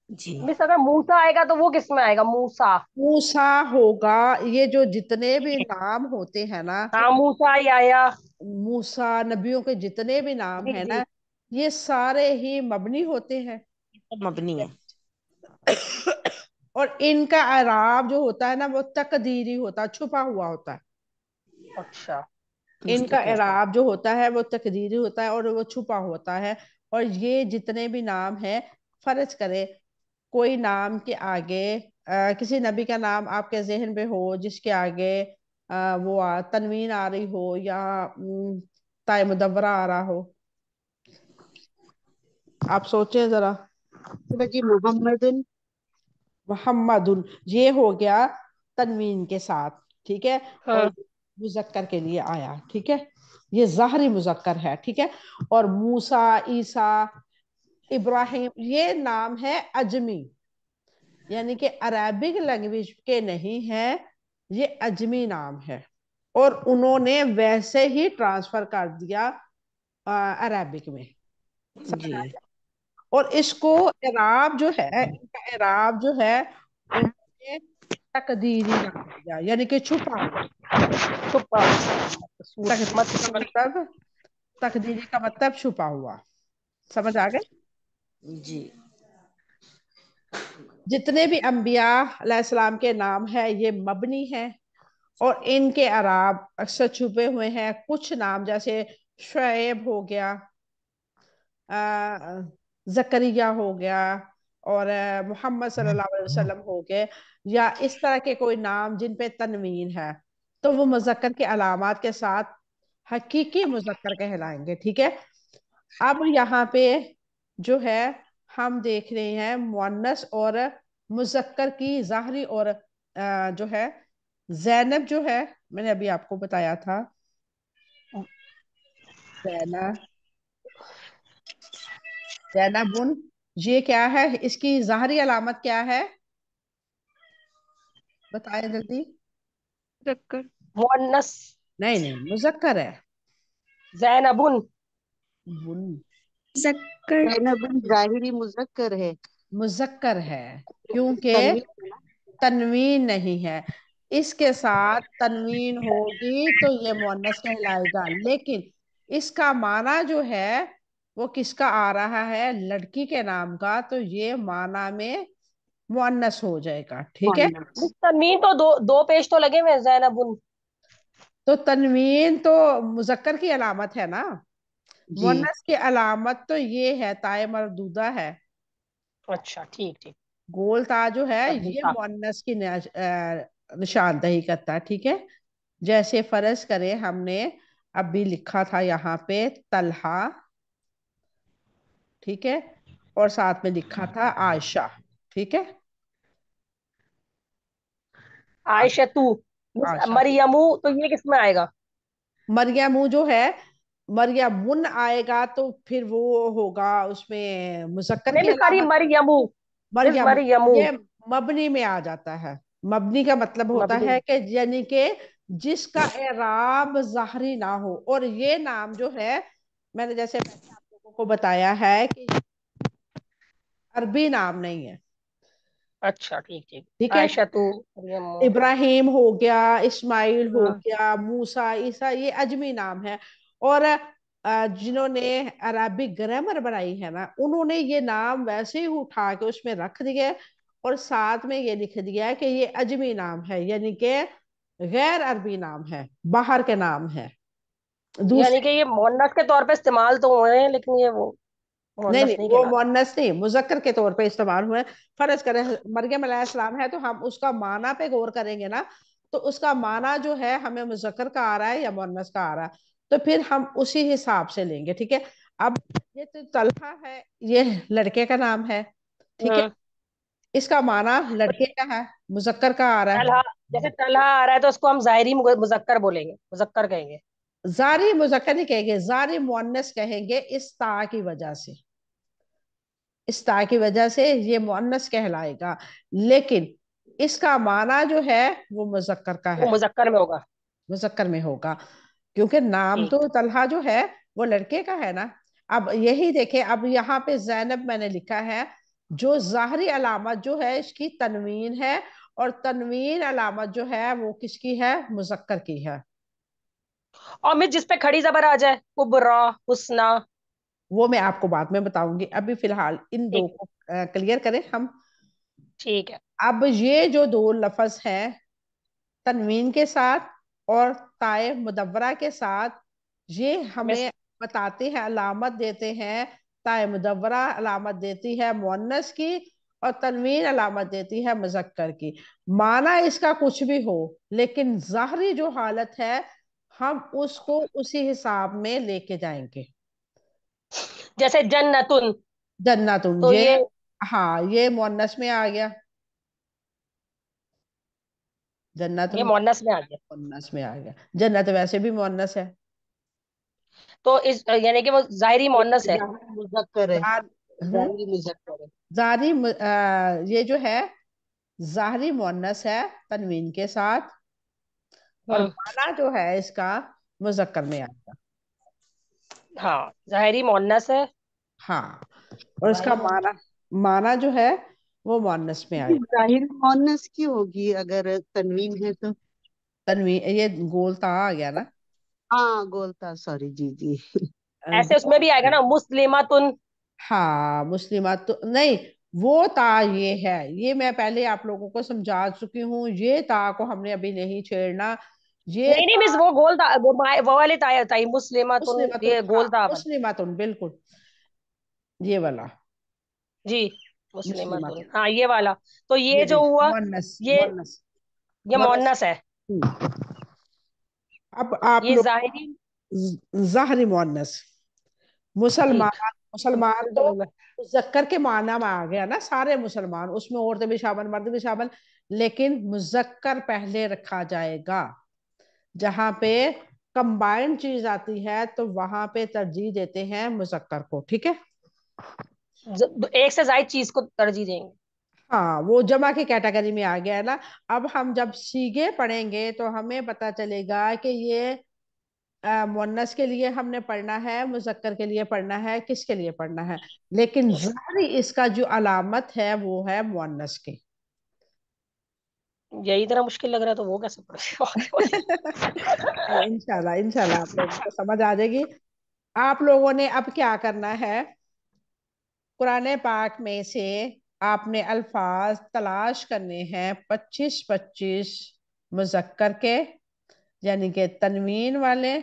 जी। मिस अगर मूसा आएगा तो वो किस में आएगा? मूसा। मूसा होगा। ये जो जितने भी नाम होते हैं ना, हाँ, मूसा ही आया। मूसा, नबियों के जितने भी नाम जी है जी। ना, ये सारे ही मबनी होते हैं। सब मबनी है। और इनका अराब जो होता है ना, वो तकदीरी होता है, छुपा हुआ होता है। अच्छा। पूछते इनका कैसे? एराब जो होता है वो तकदीरी होता है और वो छुपा होता है। और ये जितने भी नाम है, फर्ज करे कोई नाम के आगे किसी नबी का नाम आपके जहन में हो जिसके आगे तनवीन आ रही हो या ताय मुदव्वरा आ रहा हो, आप सोचें जरा। जी मोहम्मदन। मोहम्मदुन, ये हो गया तनवीन के साथ। ठीक है। और हाँ। मुजक्कर के लिए आया। ठीक है। ये ज़ाहरी मुजक्कर है। ठीक है। और मूसा, ईसा, इब्राहिम, ये नाम है अजमी, यानी कि अरबिक लैंग्वेज के नहीं है, ये अजमी नाम है। और उन्होंने वैसे ही ट्रांसफर कर दिया अरबिक में। समझ जी। आया? और इसको इराब जो है, इनका इराब जो है, उन्होंने तकदीरी नाम दिया, यानी कि छुपा हुआ। छुपा। तकदीरी का मछली। मतलब, तकदीरी का मतलब छुपा हुआ। समझ आ गए? जी। जितने भी अंबिया अलैहिस्सलाम के नाम है ये मबनी है। और इनके अराब अक्सर छुपे हुए हैं। कुछ नाम जैसे शुएब हो गया, जकरिया हो गया, और मोहम्मद सल्लल्लाहु अलैहि वसल्लम हो गए, या इस तरह के कोई नाम जिन पे तनवीन है, तो वो मुजक्कर के अलामात के साथ हकीकी मुजक्कर कहलाएंगे। ठीक है। अब यहाँ पे जो है हम देख रहे हैं मुअन्नस और मुजक्कर की ज़ाहरी और जो है जैनब जो है, मैंने अभी आपको बताया था, जैनब, जैनबुन, ये क्या है, इसकी ज़ाहरी अलामत क्या है, बताएं जल्दी। मुजक्कर। मुअन्नस। नहीं नहीं, मुजक्कर है। जैनबुन। बुन, मुजक्कर। जैनबन जाहिरी मुजक्कर है। मुजक्कर है, क्योंकि तनवीर। तनवीन नहीं है। इसके साथ तनवीन होगी तो ये मुअन्नस कहलाएगा, लेकिन इसका माना जो है वो किसका आ रहा है, लड़की के नाम का, तो ये माना में मुअन्नस हो जाएगा। ठीक है। मुअन्नस। तनवीन तो दो दो पेज तो लगे हुए हैं, जैनबुन। तो तनवीन तो मुजक्कर की अलामत है ना, जी। मुअन्नस की अलामत तो ये है, ताए मरदूदा है। अच्छा, ठीक ठीक। गोल ता जो है ये मरबूता। मुअन्नस की निशानदही करता है। ठीक है। जैसे फर्ज करें हमने अभी लिखा था यहाँ पे तलहा, ठीक है, और साथ में लिखा था आयशा। ठीक है। आयशतु। आयशा, मरियमु तो ये किस में आएगा? मरियम जो है, मरियमुन आएगा तो फिर वो होगा उसमें मुजक्कर नहीं की मिस, सॉरी, अलामत। मरियमु। मिस मरियम, मरियमु। ये मबनी में आ जाता है। मबनी का मतलब होता मबनी। है कि यानी कि जिसका एराब ज़ाहरी ना हो। और ये नाम जो है, मैंने जैसे पहले आप लोगों को बताया है कि अरबी नाम नहीं है। अच्छा, ठीक ठीक। ठीक है। आयशतु। मरियमु। इब्राहिम हो गया, इस्माइल हो हाँ। गया, मूसा, ईसा, ये अजमी नाम है। और जिन्होंने अरबिक ग्रामर बनाई है ना, उन्होंने ये नाम वैसे ही उठा के उसमें रख दिए, और साथ में ये लिख दिया कि ये अजमी नाम है, यानी कि गैर अरबी नाम है, बाहर के नाम है, यानी दूसरे। कि ये मोहन्नस के तौर पे इस्तेमाल तो हुए हैं, लेकिन ये वो नहीं मोहन्नस नहीं, नहीं वो कहलाते। मुअन्नस नहीं, मुजक्कर के तौर पे इस्तेमाल हुए। फर्ज करें मरियम अलैहिस्सलाम है, तो हम उसका माना पे गौर करेंगे ना, तो उसका माना जो है हमें मुजक्कर का आ रहा है या मुअन्नस का आ रहा है, तो फिर हम उसी हिसाब से लेंगे। ठीक है। अब ये तो तलहा है, ये लड़के का नाम है। ठीक है। हम्म। इसका माना तो लड़के का है, मुजक्कर का आ रहा है। तलहा, जैसे तलहा आ रहा है तो उसको हम जायरी मुजक्कर बोलेंगे, मुजक्कर कहेंगे। जारी मुजक्कर नहीं कहेंगे, जारी मुअन्नस कहेंगे, इस ता की वजह से, इस ता की वजह से ये मुअन्नस कहलाएगा। लेकिन इसका माना जो है वो मुजक्कर का वो है, मुजक्कर में होगा। मुजक्कर में होगा, क्योंकि नाम ठीक। तो तलहा जो है वो लड़के का है ना। अब यही देखे, अब यहाँ पे जैनब मैंने लिखा है, जो जाहरी अलामत जो है इसकी तनवीन है, और तनवीन अलामत जो है वो किसकी है, मुजक्कर की है। और मिस जिस पे खड़ी जबर आ जाए, कुबरा, हुस्ना। वो मैं आपको बाद में बताऊंगी, अभी फिलहाल इन दो ठीक है। को क्लियर करें हम। ठीक है। अब ये जो दो लफ्ज हैं तनवीन के साथ और ताए मुदव्वरा के साथ, ये मिस हमें बताते हैं, अलामत देते हैं। ताए मुदव्वरा अलामत देती है मुअन्नस की, और तनवीन अलामत देती है मुजक्कर की। माना इसका कुछ भी हो, लेकिन ज़ाहरी जो हालत है हम उसको उसी हिसाब में लेके जाएंगे। जैसे जन्नतुन, जन्नतुन, तो ये ये हाँ ये मुअन्नस में आ गया, ये जन्नतुन मुअन्नस में आ गया। मुअन्नस में आ गया। जन्नत वैसे भी मुअन्नस है। तो इस यानी कि वो जाहिरी मुअन्नस है। जाहिर मुजक्कर है। जार हम्म जाहिर मुजक्कर है। ये जो है ज़ाहरी मुअन्नस है तनवीन के साथ, और हम्म। माना जो है इसका मुजक्कर में आएगा। हाँ, जाहिरी मुअन्नस है। हाँ, और इसका जाहिर माना, माना जो है वो मुअन्नस में आएगा। जाहिर मोहन्नस की होगी अगर तनवीन है तो। तनवीन, ये गोलता आ गया ना। हाँ गोलता, सॉरी जी जी। ऐसे उसमें भी आएगा ना, मुस्लिमातुन। हाँ मुस्लिमात तो नहीं, वो ता ये है, ये मैं पहले आप लोगों को समझा चुकी हूँ, ये ता को हमने अभी नहीं छेड़ना। ये नहीं नहीं ता मिस, वो गोल था, वो वाली ताई ताई मुस्लिमातुन, मुस्लिमातुन, ये हाँ गोल था वाला। मुस्लिमातुन बिल्कुल, ये वाला जी, मुस्लिमातुन, मुस्लिमातुन। हाँ ये वाला। तो ये ये जो देख हुआ, मुअन्नस ये मुअन्नस ये मुअन्नस। मुअन्नस है। अब आप ये लोग जाहिरी। ज़ाहरी मुअन्नस, ठीक। मुसलमान, मुसलमान उल्टा तो बोला। मुजक्कर के माना में आ गया ना, सारे मुसलमान, उसमें औरतें भी शामिल मर्द भी शामिल, लेकिन मुजक्कर पहले रखा जाएगा। जहां पे कंबाइंड चीज आती है तो वहां पे तरजीह देते हैं मुजक्कर को, ठीक है। एक से ज्यादा चीज को तरजीह देंगे। हाँ वो जमा की कैटेगरी में आ गया है ना। अब हम जब सीगे पढ़ेंगे तो हमें पता चलेगा कि ये मुअन्नस के लिए हमने पढ़ना है, मुजक्कर के लिए पढ़ना है, किसके लिए पढ़ना है, लेकिन ज़ाहिरी इसका जो अलामत है वो है मुअन्नस की। यही इतना मुश्किल लग रहा है तो वो कैसे पढ़ेगा आगे वाली। इंशाल्लाह इंशाल्लाह आप लोगों को समझ आ जाएगी। आप लोगों ने अब क्या करना है, कुरान पाक में से आपने अल्फाज तलाश करने हैं 25-25 मुजक्कर के, यानी कि तनवीन वाले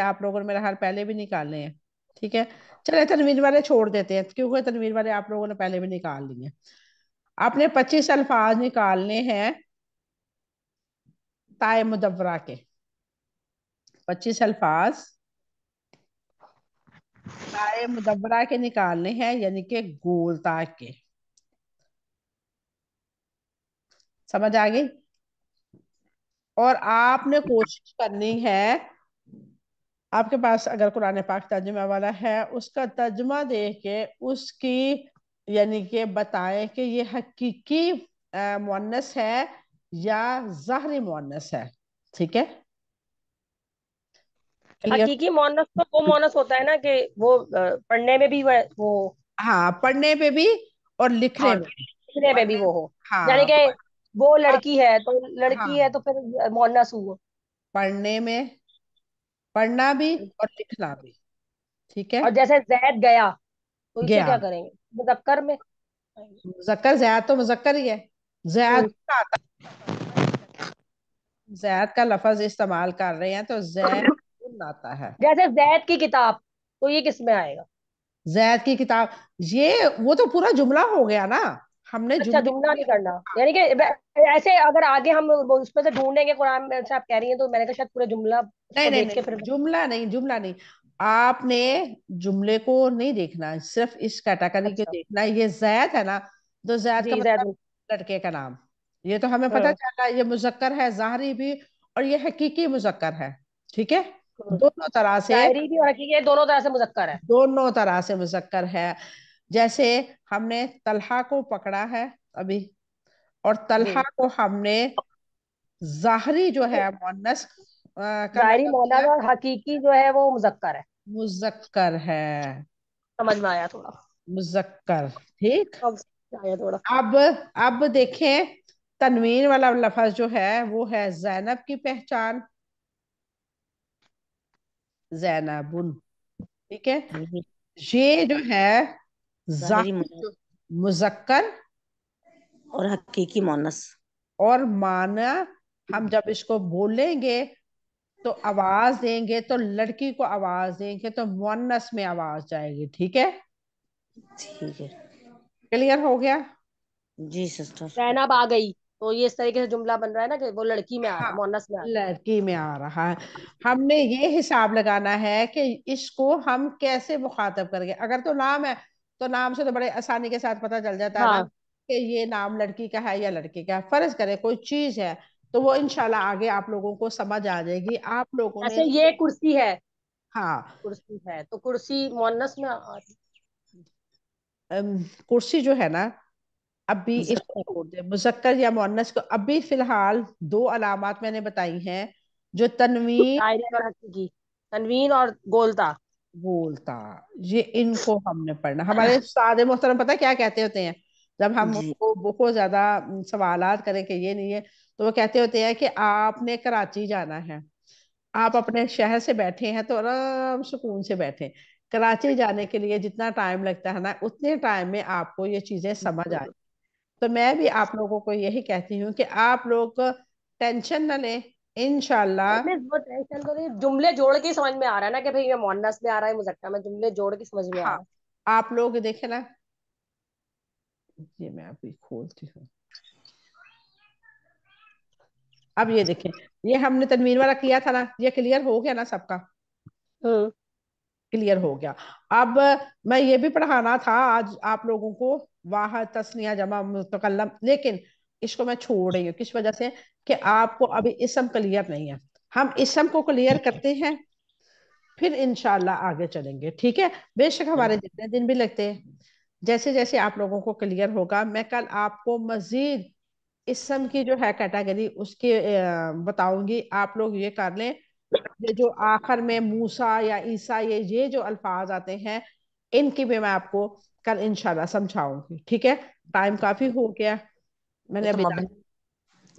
आप लोगों ने मेरा हाल पहले भी निकालने हैं, ठीक है। चले तनवीन वाले छोड़ देते हैं, क्योंकि तनवीन वाले आप लोगों ने पहले भी निकाल लिए। आपने 25 अल्फाज निकालने हैं ताए मुदव्वरा के, 25 अल्फाज ताए मुदव्वरा के निकालने हैं, यानी कि गोलता के। समझ आ गई। और आपने कोशिश करनी है, आपके पास अगर कुरान पाक तर्जुमा वाला है उसका तर्जुमा देख के उसकी, यानी कि बताएं कि ये हकीकी मुअन्नस है या ज़ाहरी मुअन्नस है, ठीक है। क्लियर। हकीकी मोनस तो वो मोनस होता है ना कि वो पढ़ने में भी वो हाँ पढ़ने पे भी और लिखने हाँ, में भी। लिखने में भी पढ़ने, वो हो। यानी हाँ कि वो हाँ लड़की है तो लड़की है हाँ, तो फिर मोनस हुआ। पढ़ने में, पढ़ना भी और लिखना भी, ठीक है। और जैसे जैद गया, तो इसे गया, क्या करेंगे, मुजक्कर में। मुजक्कर जैद तो मुजक्कर ही है। जैद हम्म। का आता है, जैद का लफज इस्तेमाल कर रहे हैं तो जैद आता है। जैसे जैद की किताब, तो ये किस में आएगा। जैद की किताब, ये वो तो पूरा जुमला हो गया ना, हमने अच्छा, जुमले जुमला के नहीं लिए। करना, यानी कि ऐसे अगर आगे हम वो उस पर से ढूंढेंगे कुरान में से आप कह रही हैं, तो मैंने कहा शायद पूरा जुमला नहीं उसको नहीं देख के नहीं, फिर। जुमला नहीं, जुमला नहीं। आपने जुमले को नहीं देखना, सिर्फ इस कैटेगरी को अच्छा। देखना है। ये जैद है ना, तो जैद का जी मतलब जैद। लड़के का नाम, ये तो हमें पता हम्म। चला। ये मुजक्कर है ज़ाहरी भी, और ये हकीकी मुजक्कर है, ठीक है। हम्म। दोनों तरह से, शायरी भी और हकीकी दोनों तरह से मुजक्कर है। दोनों तरह से मुजक्कर है। जैसे हमने तलहा को पकड़ा है अभी, और तलहा जी। को हमने ज़ाहरी जो है मुअन्नस का जाहिरी लक़ब मोहनस दिया, और हकीकी जो है वो मुजक्कर है। मुज़क्कर है। समझ में आया थोड़ा। मुज़क्कर, ठीक। अब समझ में आया थोड़ा। अब देखें, तनवीन वाला लफ्ज जो है वो है जैनब की पहचान, जैनबुन, ठीक है। जी। ये जो है ज़ाहिरी जाहिर जो मुज़क्कर, और हकीकी मोनस। और माना हम जब इसको बोलेंगे तो आवाज देंगे, तो लड़की को आवाज देंगे तो मुअन्नस में आवाज जाएगी, ठीक है। ठीक है। क्लियर हो गया। जी सिस्टर। जैनब आ गई, तो ये इस तरीके से जुमला बन रहा है ना कि वो लड़की में आ रहा हाँ, है, मोहनस में आ रहा लड़की में आ रहा है। हमने ये हिसाब लगाना है कि इसको हम कैसे मुखातब करेंगे। अगर तो नाम है तो नाम से तो बड़े आसानी के साथ पता चल जाता है। है ना हाँ, कि ये नाम लड़की का है या लड़के का है। फर्ज करे कोई चीज है तो वो इंशाल्लाह आगे आप लोगों को समझ आ जाएगी। आप लोगों ने जैसे ये कुर्सी है, हाँ, कुर्सी है तो कुर्सी मोहनस में कुर्सी जो है ना, अभी इसको मुज़क्कर। छोड़ दे, मुजक्कर या मुअन्नस को। अभी फिलहाल दो अलामात मैंने बताई हैं, जो तनवीन शायरी और हकीकी, तनवीन और गोलता। बोलता, ये इनको हमने पढ़ना। हमारे सादे मोहतरम पता है क्या कहते होते हैं, जब हम जी। उनको बहुत ज्यादा सवालात करें कि ये नहीं है, तो वो कहते होते हैं कि आपने कराची जाना है, आप अपने शहर से बैठे हैं तो आराम सुकून से बैठे। कराची जाने के लिए जितना टाइम लगता है ना, उतने टाइम में आपको ये चीजें समझ आए। तो मैं भी आप लोगों को यही कहती हूँ कि आप लोग टेंशन ना लें, इंशाल्लाह। मैं वो टेंशन तो नहीं, जुमले जोड़ के ही समझ में आ रहा है ना कि भाई ये मोहनस में आ रहा है, मुजक्कर में, जुमले जोड़ के समझ में आ हाँ, रहा है। आप लोग देखे ना, ये मैं अभी खोलती हूँ। अब ये देखें, ये हमने तनवीर वाला किया था ना, ये क्लियर हो गया ना सबका। हम्म। क्लियर हो गया। अब मैं ये भी पढ़ाना था आज आप लोगों को, वाहद तस्निया जमा मुतकल्लम, लेकिन इसको मैं छोड़ रही हूँ। किस वजह से? कि आपको अभी इसम क्लियर नहीं है। हम इसम को क्लियर करते हैं, फिर इंशाल्लाह आगे चलेंगे, ठीक है। बेशक हमारे जितने दिन भी लगते हैं, जैसे जैसे आप लोगों को क्लियर होगा, मैं कल आपको मजीद इसम की जो है कैटेगरी उसके बताऊंगी। आप लोग ये कर लें, ये जो आखिर में मूसा या ईसा, ये जो अल्फाज आते हैं, इनकी भी मैं आपको कल इंशाल्लाह समझाऊंगी, ठीक है। टाइम काफी हो गया, ये मैंने तो अभी मबनी।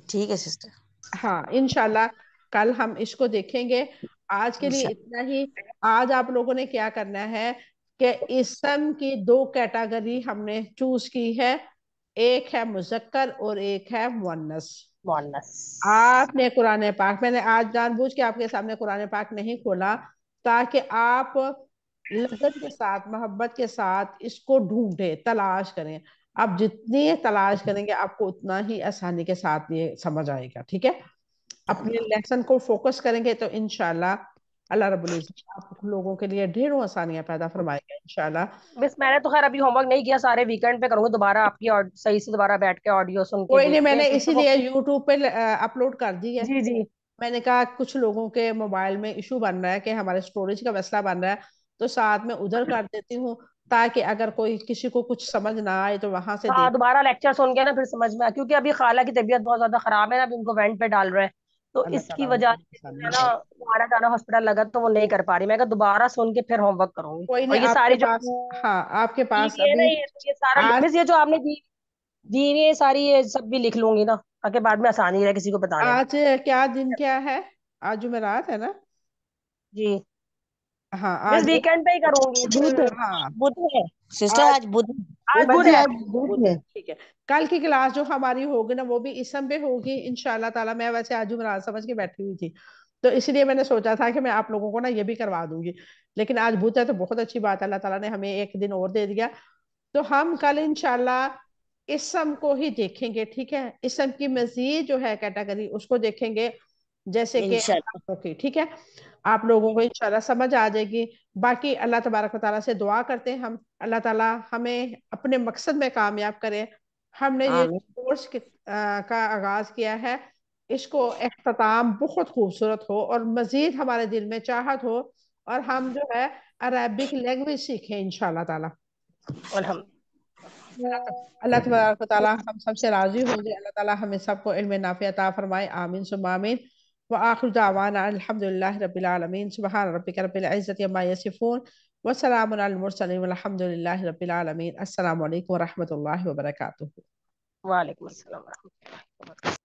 ठीक है सिस्टर। हाँ, इंशाल्लाह कल हम इसको देखेंगे। आज के लिए इंशाल्लाह। इतना ही। आज आप लोगों ने क्या करना है कि इसम की दो कैटेगरी हमने चूज की है, एक है मुजक्कर और एक है मुअन्नस। मोहनस। आपने कुरान पाक, मैंने आज जानबूझ के आपके सामने कुरान पाक नहीं खोला ताकि आप लज्जत के साथ, मोहब्बत के साथ इसको ढूंढे, तलाश करें। आप जितनी तलाश करेंगे आपको उतना ही आसानी के साथ ये समझ आएगा, ठीक है। अपने लेसन को फोकस करेंगे तो इंशाल्लाह अल्लाह रब्बुल इज्जत आप लोगों के लिए ढेरों आसानियां पैदा फरमाएगा इंशाल्लाह। बस मैंने तो खैर अभी होमवर्क नहीं किया, सारे वीकेंड पे करूंगी दोबारा आपकी, और सही से दोबारा बैठ के ऑडियो सुन के कोई नहीं, देख के मैंने फिर तो वो। इसीलिए यूट्यूब पे अपलोड कर दी है। जी जी। मैंने कहा कुछ लोगों के मोबाइल में इशू बन रहा है कि हमारे स्टोरेज का मसला बन रहा है, तो साथ में उधर कर देती हूँ, ताकि अगर कोई किसी को कुछ समझ ना आए तो वहां से हाँ, देख। दोबारा लेक्चर सुन के ना फिर समझ में आया, क्योंकि अभी खाला की तबीयत बहुत ज्यादा खराब है ना, अभी उनको वेंट पे डाल रहे हैं, तो अल्लाह इसकी ताला वजह उनको से जो है आसानियां ना, दे। वो आना जाना हॉस्पिटल लगा तो वो नहीं कर पा रही। मैं कहा दोबारा सुन के फिर होमवर्क करूंगी। कोई और नहीं, ये आपके सारी जो पास, हाँ, आपके दी पास हुई है ना, अभी ये सारा आज, मिस, ये जो आपने दी दी हुई है सारी, ये सब भी लिख लूंगी ना, ताकि बाद में आसानी रहे किसी को बताने में। आज क्या दिन क्या है? आज जुमेरात है ना? जी। हाँ, मिस आज वीकेंड पे ही करूंगी। बुध। हाँ, बुध है सिस्टर, आज आज बुध। आज बुध बुध जी है। है। आज बुध बुध है, है। ठीक है। कल की क्लास जो हमारी होगी ना, वो भी इसम पे होगी इंशाल्लाह ताला। मैं वैसे आज जुमेरात समझ के बैठी हुई थी, तो इसलिए मैंने सोचा था कि मैं आप लोगों को ना ये भी करवा दूंगी, लेकिन आज बुध है तो बहुत अच्छी बात है, अल्लाह ताला ने हमें एक दिन और दे दिया। तो हम कल इंशाल्लाह इसम को ही देखेंगे, ठीक है। इसम की मजीद जो है कैटेगरी उसको देखेंगे, जैसे कि इंशाल्लाह। ओके, ठीक है। आप लोगों को इंशाल्लाह समझ आ जाएगी। बाकी अल्लाह तबारक व तआला से दुआ करते हैं हम, अल्लाह ताला हमें अपने मकसद में कामयाब करे। हमने ये आमीन। कोर्स का आगाज किया है, इसको अख्ताम बहुत खूबसूरत हो और मजीद हमारे दिल में चाहत हो, और हम जो है अरबिक लैंग्वेज सीखें इंशाल्लाह ताला। और हम अल्लाह तबारक व तआला हम सबसे राजी हो जाए। अल्लाह ताला हमें सबको इल्म नाफी अता फरमाए। आमीन सुम्मा आमीन। व आखिर दावाना अल्हम्दुलिल्लाहि रब्बिल आलमीन। सुब्हान रब्बिका रब्बिल इज्जति अम्मा यसिफून व सलामुन अलल मुरसलीन वल्हम्दुलिल्लाहि रब्बिल आलमीन। अस्सलामु अलैकुम व रहमतुल्लाहि व बरकातुहू। वालेकुम अस्सलाम।